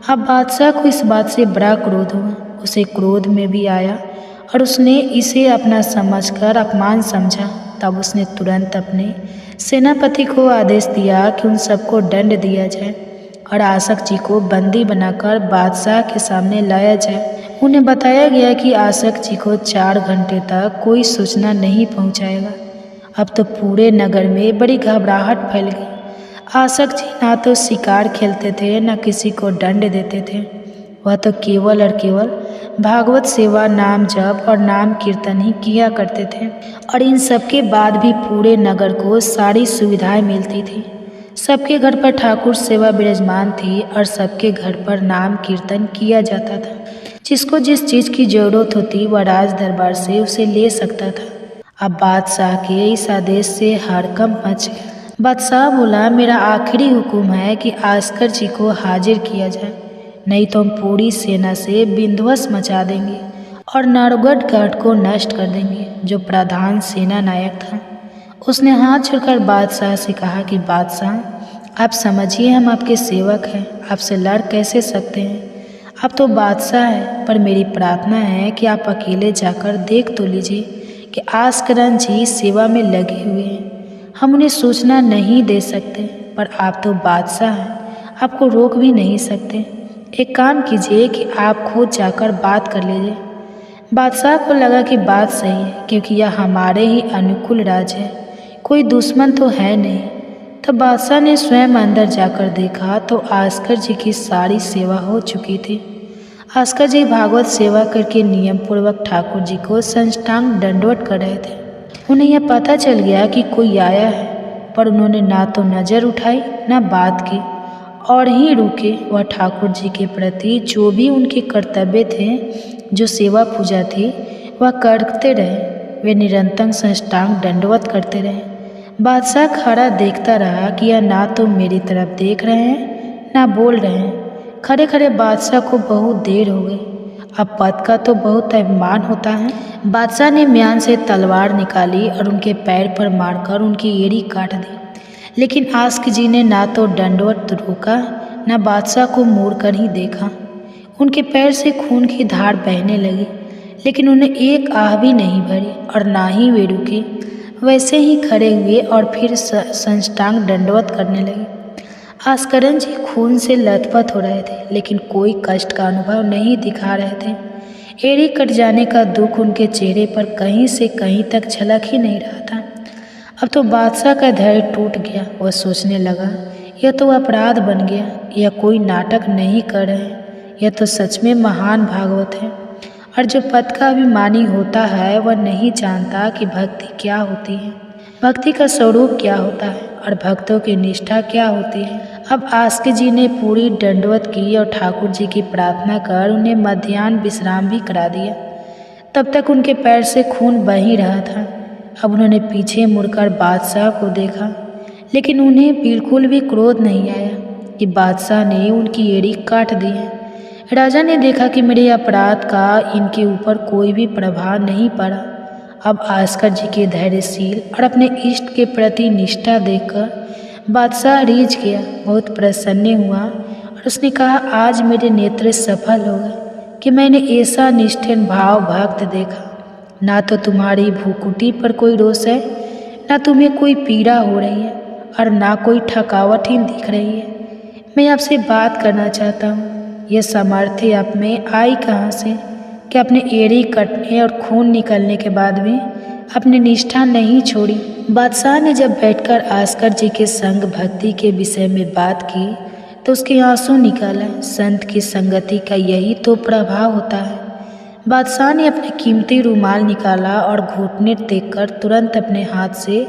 अब बादशाह को इस बात से बड़ा क्रोध हुआ, उसे क्रोध में भी आया और उसने इसे अपना समझकर अपमान समझा। तब उसने तुरंत अपने सेनापति को आदेश दिया कि उन सबको दंड दिया जाए और आसक जी को बंदी बनाकर बादशाह के सामने लाया जाए। उन्हें बताया गया कि आसक जी को 4 घंटे तक कोई सूचना नहीं पहुंचाएगा। अब तो पूरे नगर में बड़ी घबराहट फैल गई। आसक जी ना तो शिकार खेलते थे न किसी को दंड देते थे, वह तो केवल और केवल भागवत सेवा, नाम जप और नाम कीर्तन ही किया करते थे। और इन सब के बाद भी पूरे नगर को सारी सुविधाएं मिलती थी। सबके घर पर ठाकुर सेवा विराजमान थी और सबके घर पर नाम कीर्तन किया जाता था। जिसको जिस चीज़ की जरूरत होती वह राज दरबार से उसे ले सकता था। अब बादशाह के इस आदेश से हड़कंप मच गया। बादशाह बोला, मेरा आखिरी हुक्म है कि आस्कर जी को हाजिर किया जाए, नहीं तो हम पूरी सेना से विध्वंस मचा देंगे और नारगढ़ घाट को नष्ट कर देंगे। जो प्रधान सेना नायक था उसने हाथ छोड़कर बादशाह से कहा कि बादशाह, आप समझिए हम आपके सेवक हैं, आपसे लड़ कैसे सकते हैं। आप तो बादशाह हैं, पर मेरी प्रार्थना है कि आप अकेले जाकर देख तो लीजिए कि आस्करन जी सेवा में लगे हुए हैं। हम उन्हें सूचना नहीं दे सकते, पर आप तो बादशाह हैं, आपको रोक भी नहीं सकते। एक काम कीजिए कि आप खुद जाकर बात कर लीजिए। बादशाह को लगा कि बात सही है, क्योंकि यह हमारे ही अनुकूल राज है, कोई दुश्मन तो है नहीं। तब बादशाह ने स्वयं अंदर जाकर देखा तो आस्कर जी की सारी सेवा हो चुकी थी। आस्कर जी भागवत सेवा करके नियम पूर्वक ठाकुर जी को साष्टांग दंडवत कर रहे थे। उन्हें यह पता चल गया कि कोई आया है, पर उन्होंने ना तो नज़र उठाई ना बात की और ही रुके। वह ठाकुर जी के प्रति जो भी उनके कर्तव्य थे, जो सेवा पूजा थी, वह करते रहे। वे निरंतर साष्टांग दंडवत करते रहे। बादशाह खड़ा देखता रहा कि यह ना तो मेरी तरफ देख रहे हैं ना बोल रहे हैं। खड़े खड़े बादशाह को बहुत देर हो गई। अब पद का तो बहुत अभिमान होता है। बादशाह ने म्यान से तलवार निकाली और उनके पैर पर मारकर उनकी एड़ी काट दी, लेकिन आस्क जी ने ना तो दंडवत रोका न बादशाह को मुड़कर ही देखा। उनके पैर से खून की धार बहने लगी, लेकिन उन्हें एक आह भी नहीं भरी और ना ही वे रुके। वैसे ही खड़े हुए और फिर साष्टांग दंडवत करने लगे। आस्करन जी खून से लथपथ हो रहे थे, लेकिन कोई कष्ट का अनुभव नहीं दिखा रहे थे। एड़ी कट जाने का दुख उनके चेहरे पर कहीं से कहीं तक झलक ही नहीं रहा था। अब तो बादशाह का धैर्य टूट गया। वह सोचने लगा, यह तो अपराध बन गया, यह कोई नाटक नहीं कर रहे, यह तो सच में महान भागवत है। और जो पद का अभिमानी होता है वह नहीं जानता कि भक्ति क्या होती है, भक्ति का स्वरूप क्या होता है और भक्तों की निष्ठा क्या होती है। अब आस्क जी ने पूरी दंडवत की और ठाकुर जी की प्रार्थना कर उन्हें मध्याह्न विश्राम भी करा दिया। तब तक उनके पैर से खून बह ही रहा था। अब उन्होंने पीछे मुड़कर बादशाह को देखा, लेकिन उन्हें बिल्कुल भी क्रोध नहीं आया कि बादशाह ने उनकी एड़ी काट दी है। राजा ने देखा कि मेरे अपराध का इनके ऊपर कोई भी प्रभाव नहीं पड़ा। अब आस्कर जी के धैर्यशील और अपने इष्ट के प्रति निष्ठा देखकर बादशाह रीझ गया, बहुत प्रसन्न हुआ और उसने कहा, आज मेरे नेत्र सफल हो गए कि मैंने ऐसा निष्ठिन भाव भक्त देखा। ना तो तुम्हारी भूकुटी पर कोई रोष है, ना तुम्हें कोई पीड़ा हो रही है और ना कोई थकावट ही दिख रही है। मैं आपसे बात करना चाहता हूँ, यह सामर्थ्य आप में आई कहाँ से कि अपने एड़ी कटने और खून निकलने के बाद भी अपनी निष्ठा नहीं छोड़ी। बादशाह ने जब बैठकर आस्कर जी के संग भक्ति के विषय में बात की तो उसके आंसू निकल आए। संत की संगति का यही तो प्रभाव होता है। बादशाह ने अपने कीमती रुमाल निकाला और घुटने देखकर तुरंत अपने हाथ से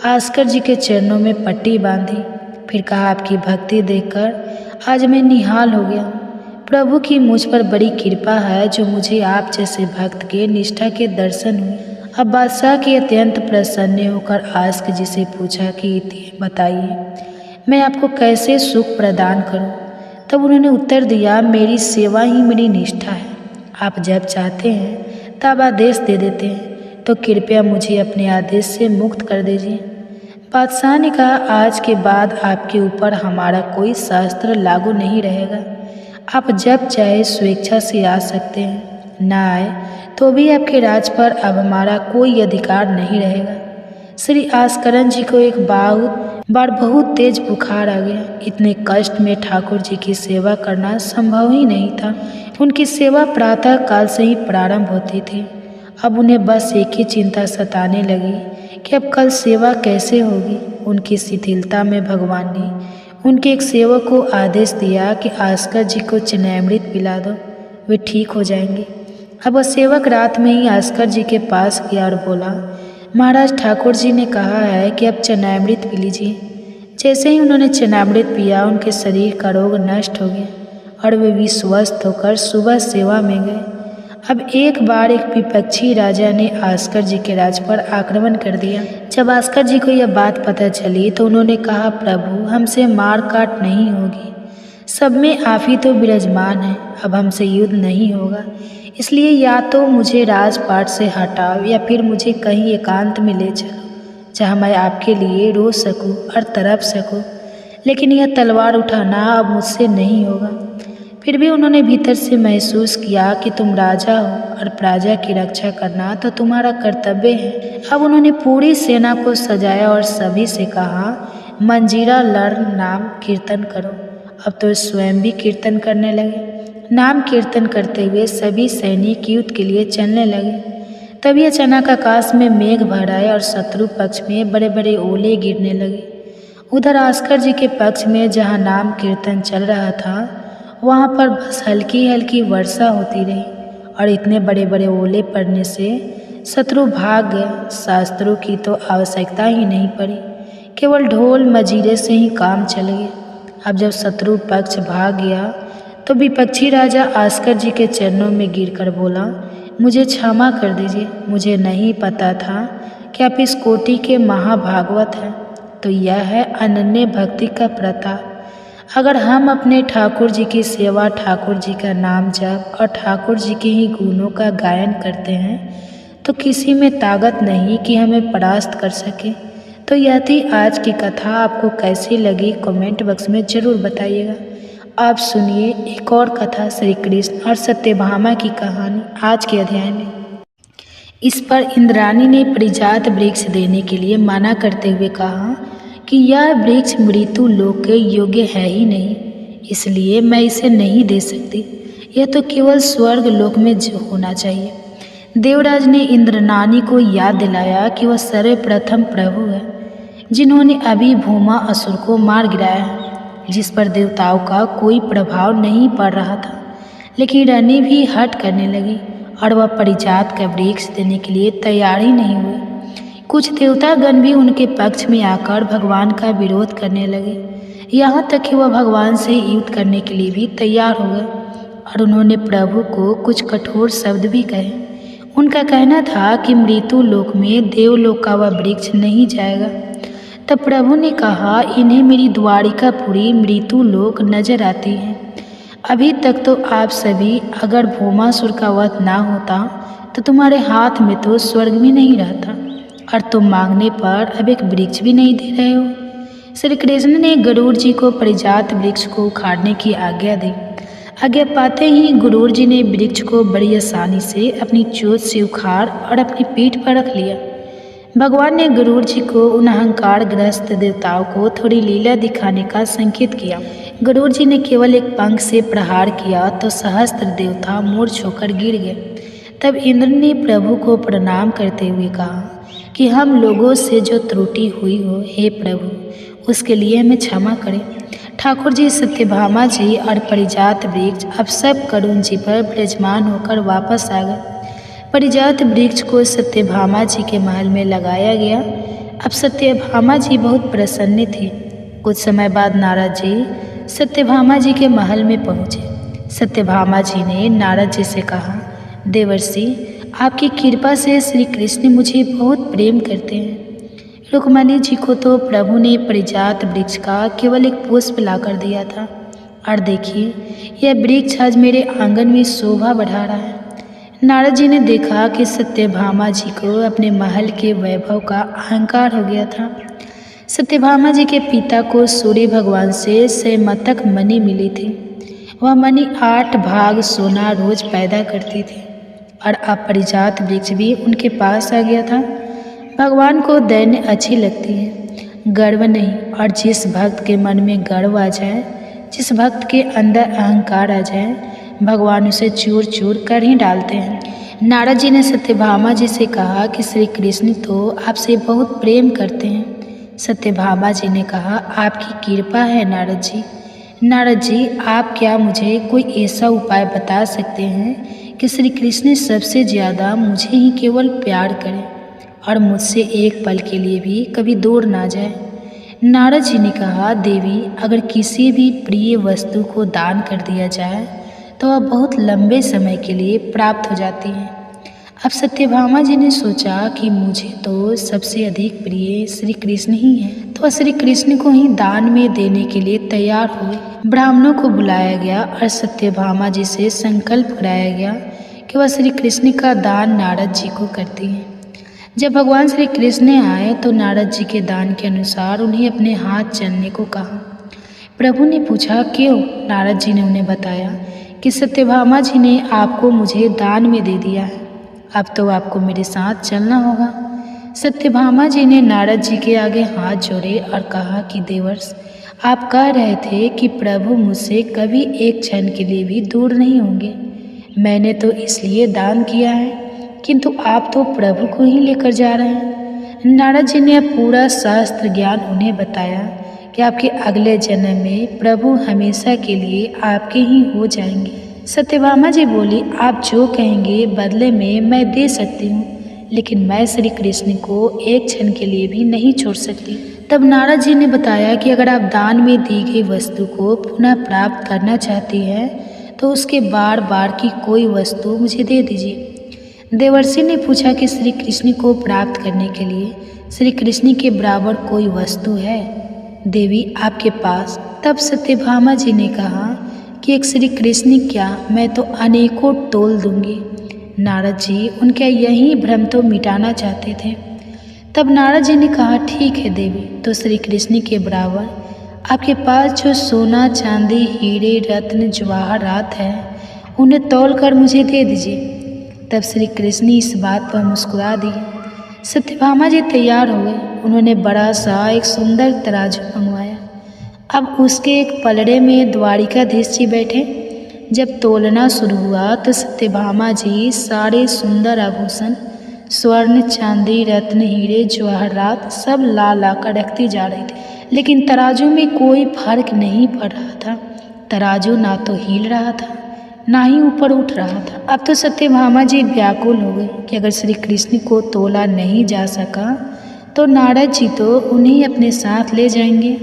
आस्कर जी के चरणों में पट्टी बांधी। फिर कहा, आपकी भक्ति देखकर आज मैं निहाल हो गया हूँ। प्रभु की मुझ पर बड़ी कृपा है जो मुझे आप जैसे भक्त के निष्ठा के दर्शन हुए। अब बादशाह के अत्यंत प्रसन्न होकर आस्कर जी से पूछा कि बताइए मैं आपको कैसे सुख प्रदान करूं। तब उन्होंने उत्तर दिया, मेरी सेवा ही मेरी निष्ठा है। आप जब चाहते हैं तब आदेश दे देते हैं, तो कृपया मुझे अपने आदेश से मुक्त कर दीजिए। बादशाह ने कहा, आज के बाद आपके ऊपर हमारा कोई शास्त्र लागू नहीं रहेगा। आप जब चाहे स्वेच्छा से आ सकते हैं, ना आए तो भी आपके राज पर अब हमारा कोई अधिकार नहीं रहेगा। श्री आस्करन जी को एक बार बहुत तेज बुखार आ गया। इतने कष्ट में ठाकुर जी की सेवा करना संभव ही नहीं था। उनकी सेवा प्रातः काल से ही प्रारंभ होती थी। अब उन्हें बस एक ही चिंता सताने लगी कि अब कल सेवा कैसे होगी। उनकी शिथिलता में भगवान ने उनके एक सेवक को आदेश दिया कि आस्कर जी को चनामृत पिला दो, वे ठीक हो जाएंगे। अब वह सेवक रात में ही आस्कर जी के पास गया और बोला, महाराज ठाकुर जी ने कहा है कि अब चनामृत पी लीजिए। जैसे ही उन्होंने चनामृत पिया, उनके शरीर का रोग नष्ट हो गया और वे भी स्वस्थ होकर सुबह सेवा में गए। अब एक बार एक विपक्षी राजा ने आस्कर जी के राज पर आक्रमण कर दिया। जब आस्कर जी को यह बात पता चली तो उन्होंने कहा, प्रभु हमसे मार काट नहीं होगी, सब में आप ही तो विराजमान हैं, अब हमसे युद्ध नहीं होगा। इसलिए या तो मुझे राजपाट से हटाओ या फिर मुझे कहीं एकांत में ले चलो जहाँ मैं आपके लिए रो सकूं और तड़प सकूं, लेकिन यह तलवार उठाना अब मुझसे नहीं होगा। फिर भी उन्होंने भीतर से महसूस किया कि तुम राजा हो और प्रजा की रक्षा करना तो तुम्हारा कर्तव्य है। अब उन्होंने पूरी सेना को सजाया और सभी से कहा, मंजीरा लड़ नाम कीर्तन करो। अब तो स्वयं भी कीर्तन करने लगे। नाम कीर्तन करते हुए सभी सैनिक युद्ध के लिए चलने लगे। तभी अचानक आकाश में मेघ भर आए और शत्रु पक्ष में बड़े बड़े ओले गिरने लगे। उधर आस्कर जी के पक्ष में जहाँ नाम कीर्तन चल रहा था वहाँ पर बस हल्की हल्की वर्षा होती रही और इतने बड़े बड़े ओले पड़ने से शत्रु भाग गया। शास्त्रों की तो आवश्यकता ही नहीं पड़ी, केवल ढोल मजीरे से ही काम चल गया। अब जब शत्रु पक्ष भाग गया तो विपक्षी राजा आस्कर जी के चरणों में गिरकर बोला, मुझे क्षमा कर दीजिए, मुझे नहीं पता था कि आप इस कोटि के महाभागवत हैं। तो यह है अनन्य भक्ति का प्रताप। अगर हम अपने ठाकुर जी की सेवा, ठाकुर जी का नाम जप और ठाकुर जी के ही गुणों का गायन करते हैं तो किसी में ताकत नहीं कि हमें परास्त कर सके। तो यह थी आज की कथा। आपको कैसी लगी कमेंट बॉक्स में ज़रूर बताइएगा। आप सुनिए एक और कथा, श्री कृष्ण और सत्यभामा की कहानी आज के अध्याय में। इस पर इंद्राणी ने परिजात वृक्ष देने के लिए मना करते हुए कहा कि यह वृक्ष मृत्यु लोक के योग्य है ही नहीं, इसलिए मैं इसे नहीं दे सकती। यह तो केवल स्वर्ग लोक में होना चाहिए। देवराज ने इंद्राणी को याद दिलाया कि वह सर्वप्रथम प्रभु है जिन्होंने अभी भूमा असुर को मार गिराया है, जिस पर देवताओं का कोई प्रभाव नहीं पड़ रहा था। लेकिन रानी भी हट करने लगी और वह परिजात का वृक्ष देने के लिए तैयार ही नहीं हुए। कुछ देवतागण भी उनके पक्ष में आकर भगवान का विरोध करने लगे, यहाँ तक कि वह भगवान से युद्ध करने के लिए भी तैयार हो गए और उन्होंने प्रभु को कुछ कठोर शब्द भी कहे। उनका कहना था कि मृत्यु लोक में देवलोक का वह वृक्ष नहीं जाएगा। तब प्रभु ने कहा, इन्हें मेरी द्वारिकापुरी मृत्यु लोक नजर आती है। अभी तक तो आप सभी, अगर भौमासुर का वध ना होता तो तुम्हारे हाथ में तो स्वर्ग भी नहीं रहता, और तुम मांगने पर अब एक वृक्ष भी नहीं दे रहे हो। श्री कृष्ण ने गरुड़ जी को परिजात वृक्ष को उखाड़ने की आज्ञा दी। आज्ञा पाते ही गरुड़ जी ने वृक्ष को बड़ी आसानी से अपनी चोंच से उखाड़ और अपनी पीठ पर रख लिया। भगवान ने गरुड़ जी को उन अहंकार ग्रस्त देवताओं को थोड़ी लीला दिखाने का संकेत किया। गरुड़ जी ने केवल एक पंख से प्रहार किया तो सहस्त्र देवता मूर्छ होकर गिर गए। तब इंद्र ने प्रभु को प्रणाम करते हुए कहा कि हम लोगों से जो त्रुटि हुई हो, हे प्रभु, उसके लिए हमें क्षमा करें। ठाकुर जी, सत्यभामा जी और परिजात वृक्ष अब सब करुण जी पर विराजमान होकर वापस आ गए। परिजात वृक्ष को सत्यभामा जी के महल में लगाया गया। अब सत्यभामा जी बहुत प्रसन्न थे। कुछ समय बाद नारद जी सत्यभामा जी के महल में पहुँचे। सत्यभामा जी ने नारद जी से कहा, देवर्षि, आपकी कृपा से श्री कृष्ण मुझे बहुत प्रेम करते हैं। रुक्मणी जी को तो प्रभु ने परिजात वृक्ष का केवल एक पुष्प लाकर दिया था, और देखिए यह वृक्ष आज मेरे आंगन में शोभा बढ़ा रहा है। नारद जी ने देखा कि सत्यभामा जी को अपने महल के वैभव का अहंकार हो गया था। सत्यभामा जी के पिता को सूर्य भगवान से स्वयंतक मणि मिली थी। वह मणि 8 भाग सोना रोज पैदा करती थी, और अब परिजात वृक्ष भी उनके पास आ गया था। भगवान को दैन्य अच्छी लगती है, गर्व नहीं। और जिस भक्त के मन में गर्व आ जाए, जिस भक्त के अंदर अहंकार आ जाए, भगवान उसे चूर चूर कर ही डालते हैं। नारद जी ने सत्यभामा जी से कहा कि श्री कृष्ण तो आपसे बहुत प्रेम करते हैं। सत्यभामा जी ने कहा, आपकी कृपा है नारद जी। नारद जी, आप क्या मुझे कोई ऐसा उपाय बता सकते हैं कि श्री कृष्ण सबसे ज़्यादा मुझे ही केवल प्यार करें और मुझसे एक पल के लिए भी कभी दूर ना जाए। नारद जी ने कहा, देवी, अगर किसी भी प्रिय वस्तु को दान कर दिया जाए तो वह बहुत लंबे समय के लिए प्राप्त हो जाती है। अब सत्यभामा जी ने सोचा कि मुझे तो सबसे अधिक प्रिय श्री कृष्ण ही हैं, तो श्री कृष्ण को ही दान में देने के लिए तैयार हुए। ब्राह्मणों को बुलाया गया और सत्यभामा जी से संकल्प कराया गया कि वह श्री कृष्ण का दान नारद जी को करती हैं। जब भगवान श्री कृष्ण आए तो नारद जी के दान के अनुसार उन्हें अपने हाथ चलने को कहा। प्रभु ने पूछा, क्यों? नारद जी ने उन्हें बताया कि सत्यभामा जी ने आपको मुझे दान में दे दिया है, अब तो आपको मेरे साथ चलना होगा। सत्यभामा जी ने नारद जी के आगे हाथ जोड़े और कहा कि देवर्ष, आप कह रहे थे कि प्रभु मुझसे कभी एक क्षण के लिए भी दूर नहीं होंगे। मैंने तो इसलिए दान किया है, किंतु आप तो प्रभु को ही लेकर जा रहे हैं। नारद जी ने पूरा शास्त्र ज्ञान उन्हें बताया कि आपके अगले जन्म में प्रभु हमेशा के लिए आपके ही हो जाएंगे। सत्यभामा जी बोली, आप जो कहेंगे बदले में मैं दे सकती हूँ, लेकिन मैं श्री कृष्ण को एक क्षण के लिए भी नहीं छोड़ सकती। तब नारद जी ने बताया कि अगर आप दान में दी गई वस्तु को पुनः प्राप्त करना चाहती हैं तो उसके बार बार की कोई वस्तु मुझे दे दीजिए। देवर्षि ने पूछा कि श्री कृष्ण को प्राप्त करने के लिए श्री कृष्ण के बराबर कोई वस्तु है देवी आपके पास? तब सत्यभामा जी ने कहा कि एक श्री कृष्ण क्या, मैं तो अनेकों तोल दूंगी। नारद जी उनका यही भ्रम तो मिटाना चाहते थे। तब नारद जी ने कहा, ठीक है देवी, तो श्री कृष्ण के बराबर आपके पास जो सोना, चांदी, हीरे, रत्न, जवाहरात है, उन्हें तौल कर मुझे दे दीजिए। तब श्री कृष्ण इस बात पर मुस्कुरा दिए। सत्यभामा जी तैयार हो गए। उन्होंने बड़ा सा एक सुंदर तराजू मंगवाया। अब उसके एक पलड़े में द्वारिकाधीश जी बैठे। जब तोलना शुरू हुआ तो सत्यभामा जी सारे सुंदर आभूषण, स्वर्ण, चांदी, रत्न, हीरे, जवाहरात सब ला ला कर रखती जा रही थी, लेकिन तराजू में कोई फर्क नहीं पड़ रहा था। तराजू ना तो हिल रहा था, ना ही ऊपर उठ रहा था। अब तो सत्यभामा जी व्याकुल हो गई कि अगर श्री कृष्ण को तोला नहीं जा सका तो नारद जी तो उन्हें अपने साथ ले जाएंगे।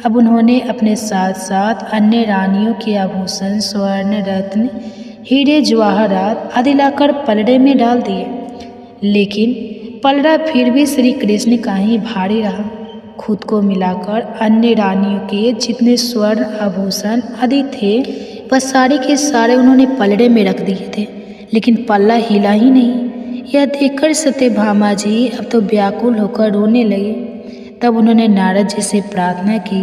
अब उन्होंने अपने साथ साथ अन्य रानियों के आभूषण, स्वर्ण, रत्न, हीरे, जवाहरात आदि लाकर पलड़े में डाल दिए, लेकिन पलड़ा फिर भी श्री कृष्ण का ही भारी रहा। खुद को मिलाकर अन्य रानियों के जितने स्वर्ण आभूषण आदि थे वह सारे के सारे उन्होंने पलड़े में रख दिए थे, लेकिन पल्ला हिला ही नहीं। यह देखकर सत्यभामा जी अब तो व्याकुल होकर रोने लगे। तब उन्होंने नारद जी से प्रार्थना की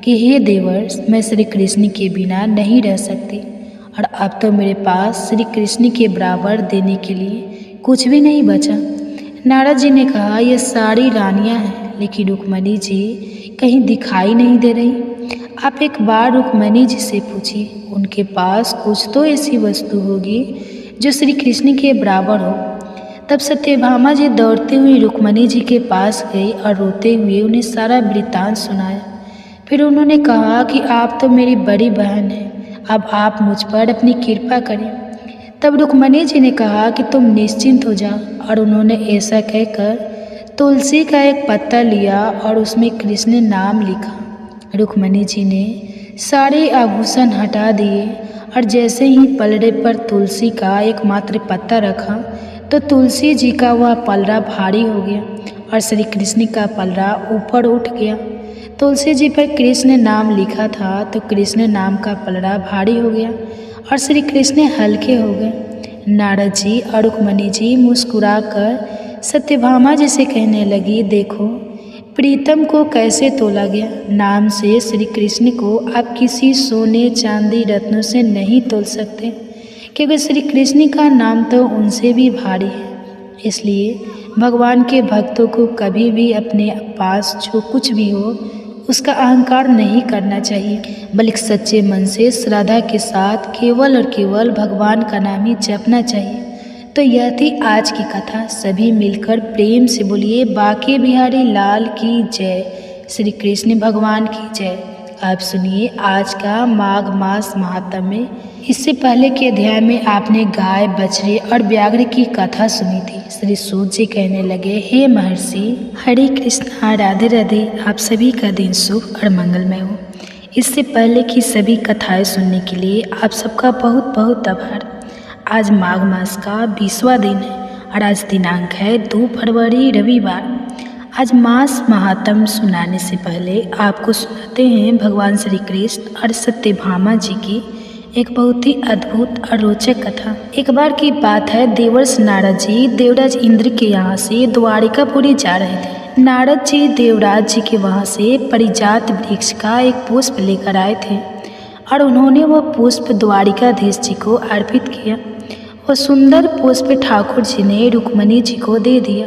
कि हे देवर्ष, मैं श्री कृष्ण के बिना नहीं रह सकती और अब तो मेरे पास श्री कृष्ण के बराबर देने के लिए कुछ भी नहीं बचा। नारद जी ने कहा, यह सारी रानियां हैं, लेकिन रुक्मणी जी कहीं दिखाई नहीं दे रही। आप एक बार रुक्मणी जी से पूछिए, उनके पास कुछ तो ऐसी वस्तु होगी जो श्री कृष्ण के बराबर हो। तब सत्यभामा जी दौड़ते हुए रुक्मणी जी के पास गई और रोते हुए उन्हें सारा वृत्तांत सुनाया। फिर उन्होंने कहा कि आप तो मेरी बड़ी बहन हैं, अब आप मुझ पर अपनी कृपा करें। तब रुक्मणी जी ने कहा कि तुम निश्चिंत हो जाओ, और उन्होंने ऐसा कहकर तुलसी का एक पत्ता लिया और उसमें कृष्ण नाम लिखा। रुक्मणी जी ने सारे आभूषण हटा दिए और जैसे ही पलड़े पर तुलसी का एकमात्र पत्ता रखा तो तुलसी जी का वह पलड़ा भारी हो गया और श्री कृष्ण का पलड़ा ऊपर उठ गया। तुलसी जी पर कृष्ण नाम लिखा था तो कृष्ण नाम का पलड़ा भारी हो गया और श्री कृष्ण हल्के हो गए। नारद जी और रुक्मणी जी मुस्कुराकर सत्यभामा जी से कहने लगी, देखो प्रीतम को कैसे तोला गया। नाम से श्री कृष्ण को आप किसी सोने चांदी रत्नों से नहीं तोल सकते, क्योंकि श्री कृष्ण का नाम तो उनसे भी भारी है। इसलिए भगवान के भक्तों को कभी भी अपने पास जो कुछ भी हो उसका अहंकार नहीं करना चाहिए, बल्कि सच्चे मन से श्रद्धा के साथ केवल और केवल भगवान का नाम ही जपना चाहिए। तो यह थी आज की कथा। सभी मिलकर प्रेम से बोलिए बांके बिहारी लाल की जय, श्री कृष्ण भगवान की जय। आप सुनिए आज का माघ मास महात्म्य। इससे पहले के अध्याय में आपने गाय, बछड़े और व्याघ्र की कथा सुनी थी। श्री सूत जी कहने लगे, हे महर्षि, हरे कृष्णा, राधे राधे, आप सभी का दिन शुभ और मंगलमय हो। इससे पहले की सभी कथाएं सुनने के लिए आप सबका बहुत बहुत आभार। आज माघ मास का 20वां दिन है और आज दिनांक है 2 फरवरी रविवार। आज मास महात्म्य सुनाने से पहले आपको सुनाते हैं भगवान श्री कृष्ण और सत्यभामा जी की एक बहुत ही अद्भुत और रोचक कथा। एक बार की बात है, देवर्ष नारद जी देवराज इंद्र के यहाँ से द्वारिकापुरी जा रहे थे। नारद जी देवराज जी के वहाँ से परिजात वृक्ष का एक पुष्प लेकर आए थे और उन्होंने वह पुष्प द्वारिकाधीश जी को अर्पित किया। वह सुंदर पुष्प ठाकुर जी ने रुक्मणी जी को दे दिया।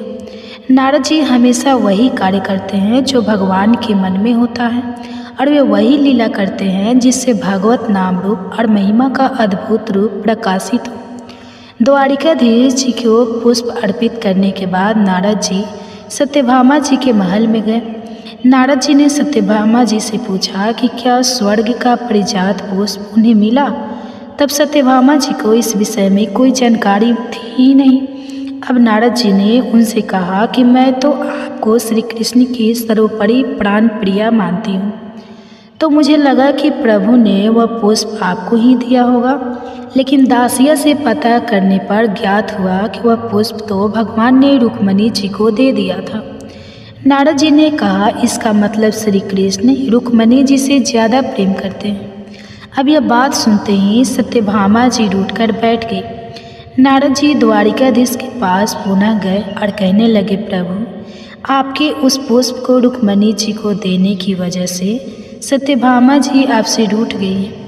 नारद जी हमेशा वही कार्य करते हैं जो भगवान के मन में होता है और वे वही लीला करते हैं जिससे भगवत नाम रूप और महिमा का अद्भुत रूप प्रकाशित हो। द्वारिकाधीश जी को पुष्प अर्पित करने के बाद नारद जी सत्यभामा जी के महल में गए। नारद जी ने सत्यभामा जी से पूछा कि क्या स्वर्ग का परिजात पुष्प उन्हें मिला। तब सत्यभामा जी को इस विषय में कोई जानकारी थी ही नहीं। अब नारद जी ने उनसे कहा कि मैं तो आपको श्री कृष्ण की सर्वोपरि प्राण प्रिया मानती हूँ, तो मुझे लगा कि प्रभु ने वह पुष्प आपको ही दिया होगा। लेकिन दासिया से पता करने पर ज्ञात हुआ कि वह पुष्प तो भगवान ने रुक्मणी जी को दे दिया था। नारद जी ने कहा, इसका मतलब श्री कृष्ण रुक्मणी जी से ज़्यादा प्रेम करते हैं। अब यह बात सुनते ही सत्यभामा जी रूठकर बैठ गई। नारद जी द्वारिकाधीश के पास पुनः गए और कहने लगे, प्रभु आपके उस पुष्प को रुक्मणी जी को देने की वजह से सत्यभामा जी आपसे रूठ गई है।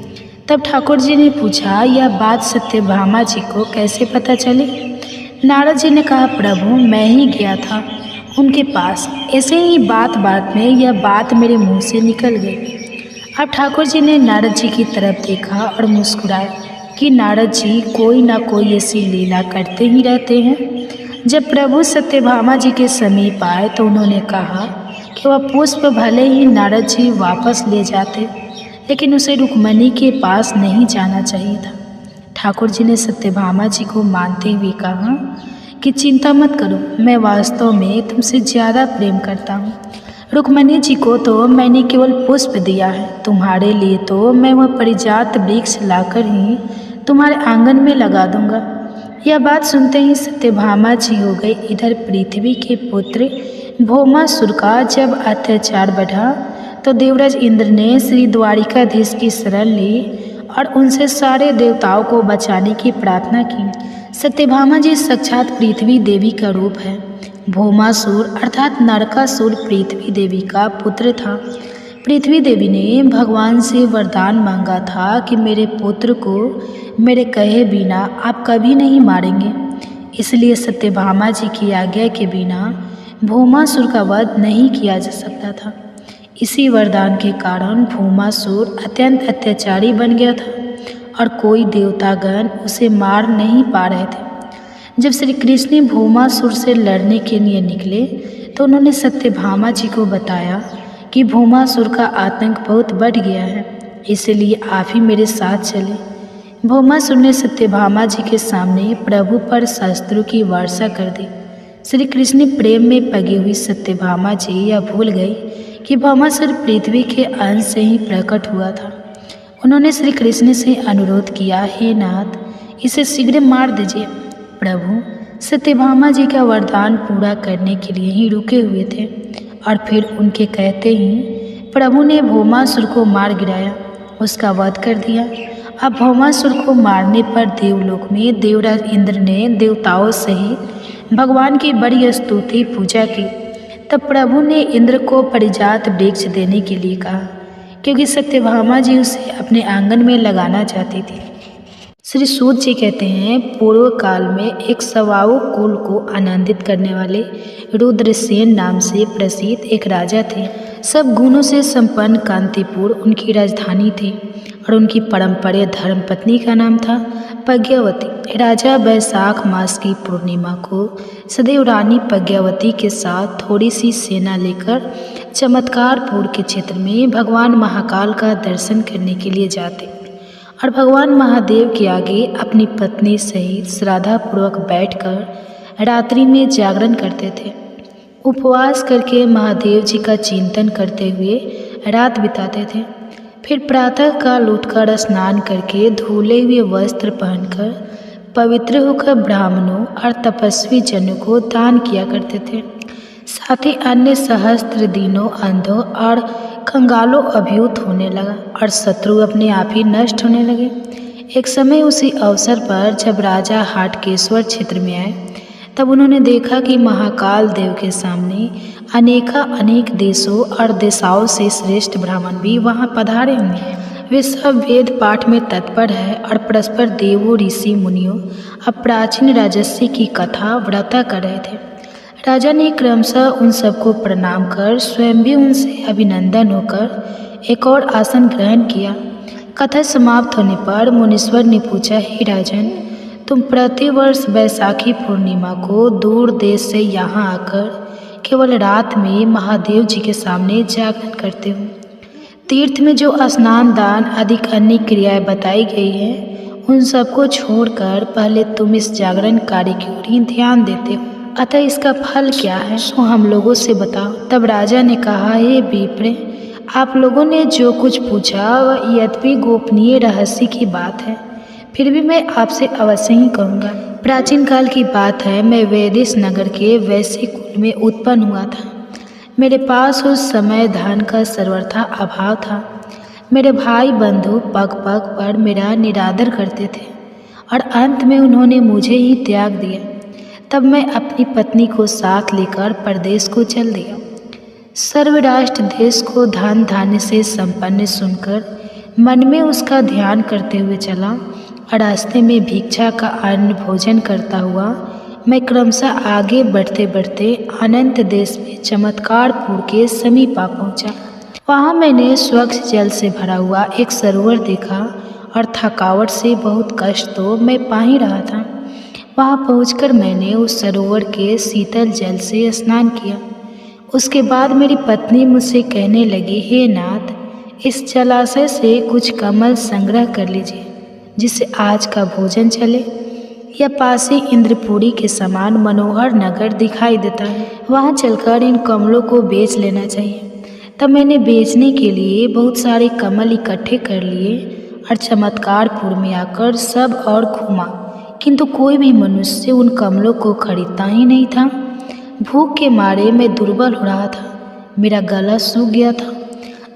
तब ठाकुर जी ने पूछा, यह बात सत्यभामा जी को कैसे पता चली। नारद जी ने कहा, प्रभु मैं ही गया था उनके पास, ऐसे ही बात बात में यह बात मेरे मुंह से निकल गई। अब ठाकुर जी ने नारद जी की तरफ देखा और मुस्कुराए कि नारद जी कोई ना कोई ऐसी लीला करते ही रहते हैं। जब प्रभु सत्यभामा जी के समीप आए तो उन्होंने कहा कि वह पुष्प भले ही नारद जी वापस ले जाते, लेकिन उसे रुक्मणी के पास नहीं जाना चाहिए था। ठाकुर जी ने सत्यभामा जी को मानते हुए कहा कि चिंता मत करो, मैं वास्तव में तुमसे ज़्यादा प्रेम करता हूँ। रुक्मणी जी को तो मैंने केवल पुष्प दिया है, तुम्हारे लिए तो मैं वह परिजात वृक्ष लाकर ही तुम्हारे आंगन में लगा दूंगा। यह बात सुनते ही सत्यभामा जी हो गई। इधर पृथ्वी के पुत्र भौमासुर का जब अत्याचार बढ़ा तो देवराज इंद्र ने श्री द्वारिकाधीश की शरण ली और उनसे सारे देवताओं को बचाने की प्रार्थना की। सत्यभामा जी साक्षात पृथ्वी देवी का रूप है। भौमासुर अर्थात नरकासुर पृथ्वी देवी का पुत्र था। पृथ्वी देवी ने भगवान से वरदान मांगा था कि मेरे पुत्र को मेरे कहे बिना आप कभी नहीं मारेंगे। इसलिए सत्यभामा जी की आज्ञा के बिना भौमासुर का वध नहीं किया जा सकता था। इसी वरदान के कारण भौमासुर अत्यंत अत्याचारी बन गया था और कोई देवतागण उसे मार नहीं पा रहे थे। जब श्री कृष्ण भौमासुर से लड़ने के लिए निकले तो उन्होंने सत्यभामा जी को बताया कि भौमासुर का आतंक बहुत बढ़ गया है, इसलिए आप ही मेरे साथ चले। भौमासुर ने सत्यभामा जी के सामने प्रभु पर शस्त्रों की वर्षा कर दी। श्री कृष्ण प्रेम में पगी हुई सत्यभामा जी यह भूल गई कि भौमासुर पृथ्वी के अंश से ही प्रकट हुआ था। उन्होंने श्री कृष्ण से अनुरोध किया, हे नाथ, इसे शीघ्र मार दीजिए। प्रभु सत्यभामा जी का वरदान पूरा करने के लिए ही रुके हुए थे और फिर उनके कहते ही प्रभु ने भौमासुर को मार गिराया, उसका वध कर दिया। अब भौमासुर को मारने पर देवलोक में देवराज इंद्र ने देवताओं सहित भगवान की बड़ी स्तुति पूजा की। तब प्रभु ने इंद्र को परिजात वृक्ष देने के लिए कहा, क्योंकि सत्यभामा जी उसे अपने आंगन में लगाना चाहती थी। श्री सूत जी कहते हैं, पूर्व काल में एक सवाऊ कुल को आनंदित करने वाले रुद्रसेन नाम से प्रसिद्ध एक राजा थे। सब गुणों से संपन्न कांतिपुर उनकी राजधानी थी और उनकी परंपरा धर्मपत्नी का नाम था प्रज्ञावती। राजा वैशाख मास की पूर्णिमा को सदैव रानी प्रज्ञावती के साथ थोड़ी सी सेना लेकर चमत्कारपुर के क्षेत्र में भगवान महाकाल का दर्शन करने के लिए जाते और भगवान महादेव के आगे अपनी पत्नी सहित श्रद्धापूर्वक बैठकर रात्रि में जागरण करते थे। उपवास करके महादेव जी का चिंतन करते हुए रात बिताते थे। फिर प्रातः काल उठकर स्नान करके धुले हुए वस्त्र पहनकर पवित्र होकर ब्राह्मणों और तपस्वी जनों को दान किया करते थे। साथ ही अन्य सहस्त्र दिनों अंधों और कंगालों अभिभूत होने लगा और शत्रु अपने आप ही नष्ट होने लगे। एक समय उसी अवसर पर जब राजा हाटकेश्वर क्षेत्र में आए तब उन्होंने देखा कि महाकाल देव के सामने अनेक देशों और दिशाओं से श्रेष्ठ ब्राह्मण भी वहां पधारे हुए हैं। वे सब वेद पाठ में तत्पर है और परस्पर देवों, ऋषि, मुनियों और प्राचीन राजस्व की कथा व्रता कर रहे थे। राजा ने क्रमशः उन सबको प्रणाम कर स्वयं भी उनसे अभिनंदन होकर एक और आसन ग्रहण किया। कथा समाप्त होने पर मुनीश्वर ने पूछा, हे राजन, तुम प्रतिवर्ष वैशाखी पूर्णिमा को दूर देश से यहाँ आकर केवल रात में महादेव जी के सामने जागरण करते हो। तीर्थ में जो स्नान, दान आदि अन्य क्रियाएं बताई गई हैं, उन सबको छोड़कर पहले तुम इस जागरण कार्य की ओर ही ध्यान देते हो। अतः इसका फल क्या है, तो हम लोगों से बताओ। तब राजा ने कहा, हे विप्र, आप लोगों ने जो कुछ पूछा वह यद्यपि गोपनीय रहस्य की बात है, फिर भी मैं आपसे अवश्य ही कहूँगा। प्राचीन काल की बात है, मैं वैदेश नगर के वैश्य कुल में उत्पन्न हुआ था। मेरे पास उस समय धन का सर्वथा अभाव था। मेरे भाई बंधु पग पग पर मेरा निरादर करते थे और अंत में उन्होंने मुझे ही त्याग दिया। तब मैं अपनी पत्नी को साथ लेकर परदेश को चल दिया। सर्वराष्ट्र देश को धन धान्य से संपन्न सुनकर मन में उसका ध्यान करते हुए चला और रास्ते में भिक्षा का अन्न भोजन करता हुआ मैं क्रमशः आगे बढ़ते बढ़ते अनंत देश में चमत्कारपुर के समीप आ पहुँचा। वहाँ मैंने स्वच्छ जल से भरा हुआ एक सरोवर देखा और थकावट से बहुत कष्ट तो मैं पा ही रहा था। वहाँ पहुंचकर मैंने उस सरोवर के शीतल जल से स्नान किया। उसके बाद मेरी पत्नी मुझसे कहने लगी, हे नाथ, इस जलाशय से कुछ कमल संग्रह कर लीजिए जिससे आज का भोजन चले। यह पास ही इंद्रपुरी के समान मनोहर नगर दिखाई देता है, वहाँ चलकर इन कमलों को बेच लेना चाहिए। तब मैंने बेचने के लिए बहुत सारे कमल इकट्ठे कर लिए और चमत्कारपुर में आकर सब और घूमा, किंतु कोई भी मनुष्य उन कमलों को खरीदता ही नहीं था। भूख के मारे मैं दुर्बल हो रहा था, मेरा गला सूख गया था।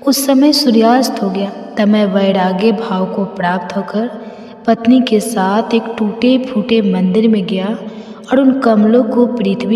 उस समय सूर्यास्त हो गया। तब मैं वैराग्य भाव को प्राप्त होकर पत्नी के साथ एक टूटे फूटे मंदिर में गया और उन कमलों को पृथ्वी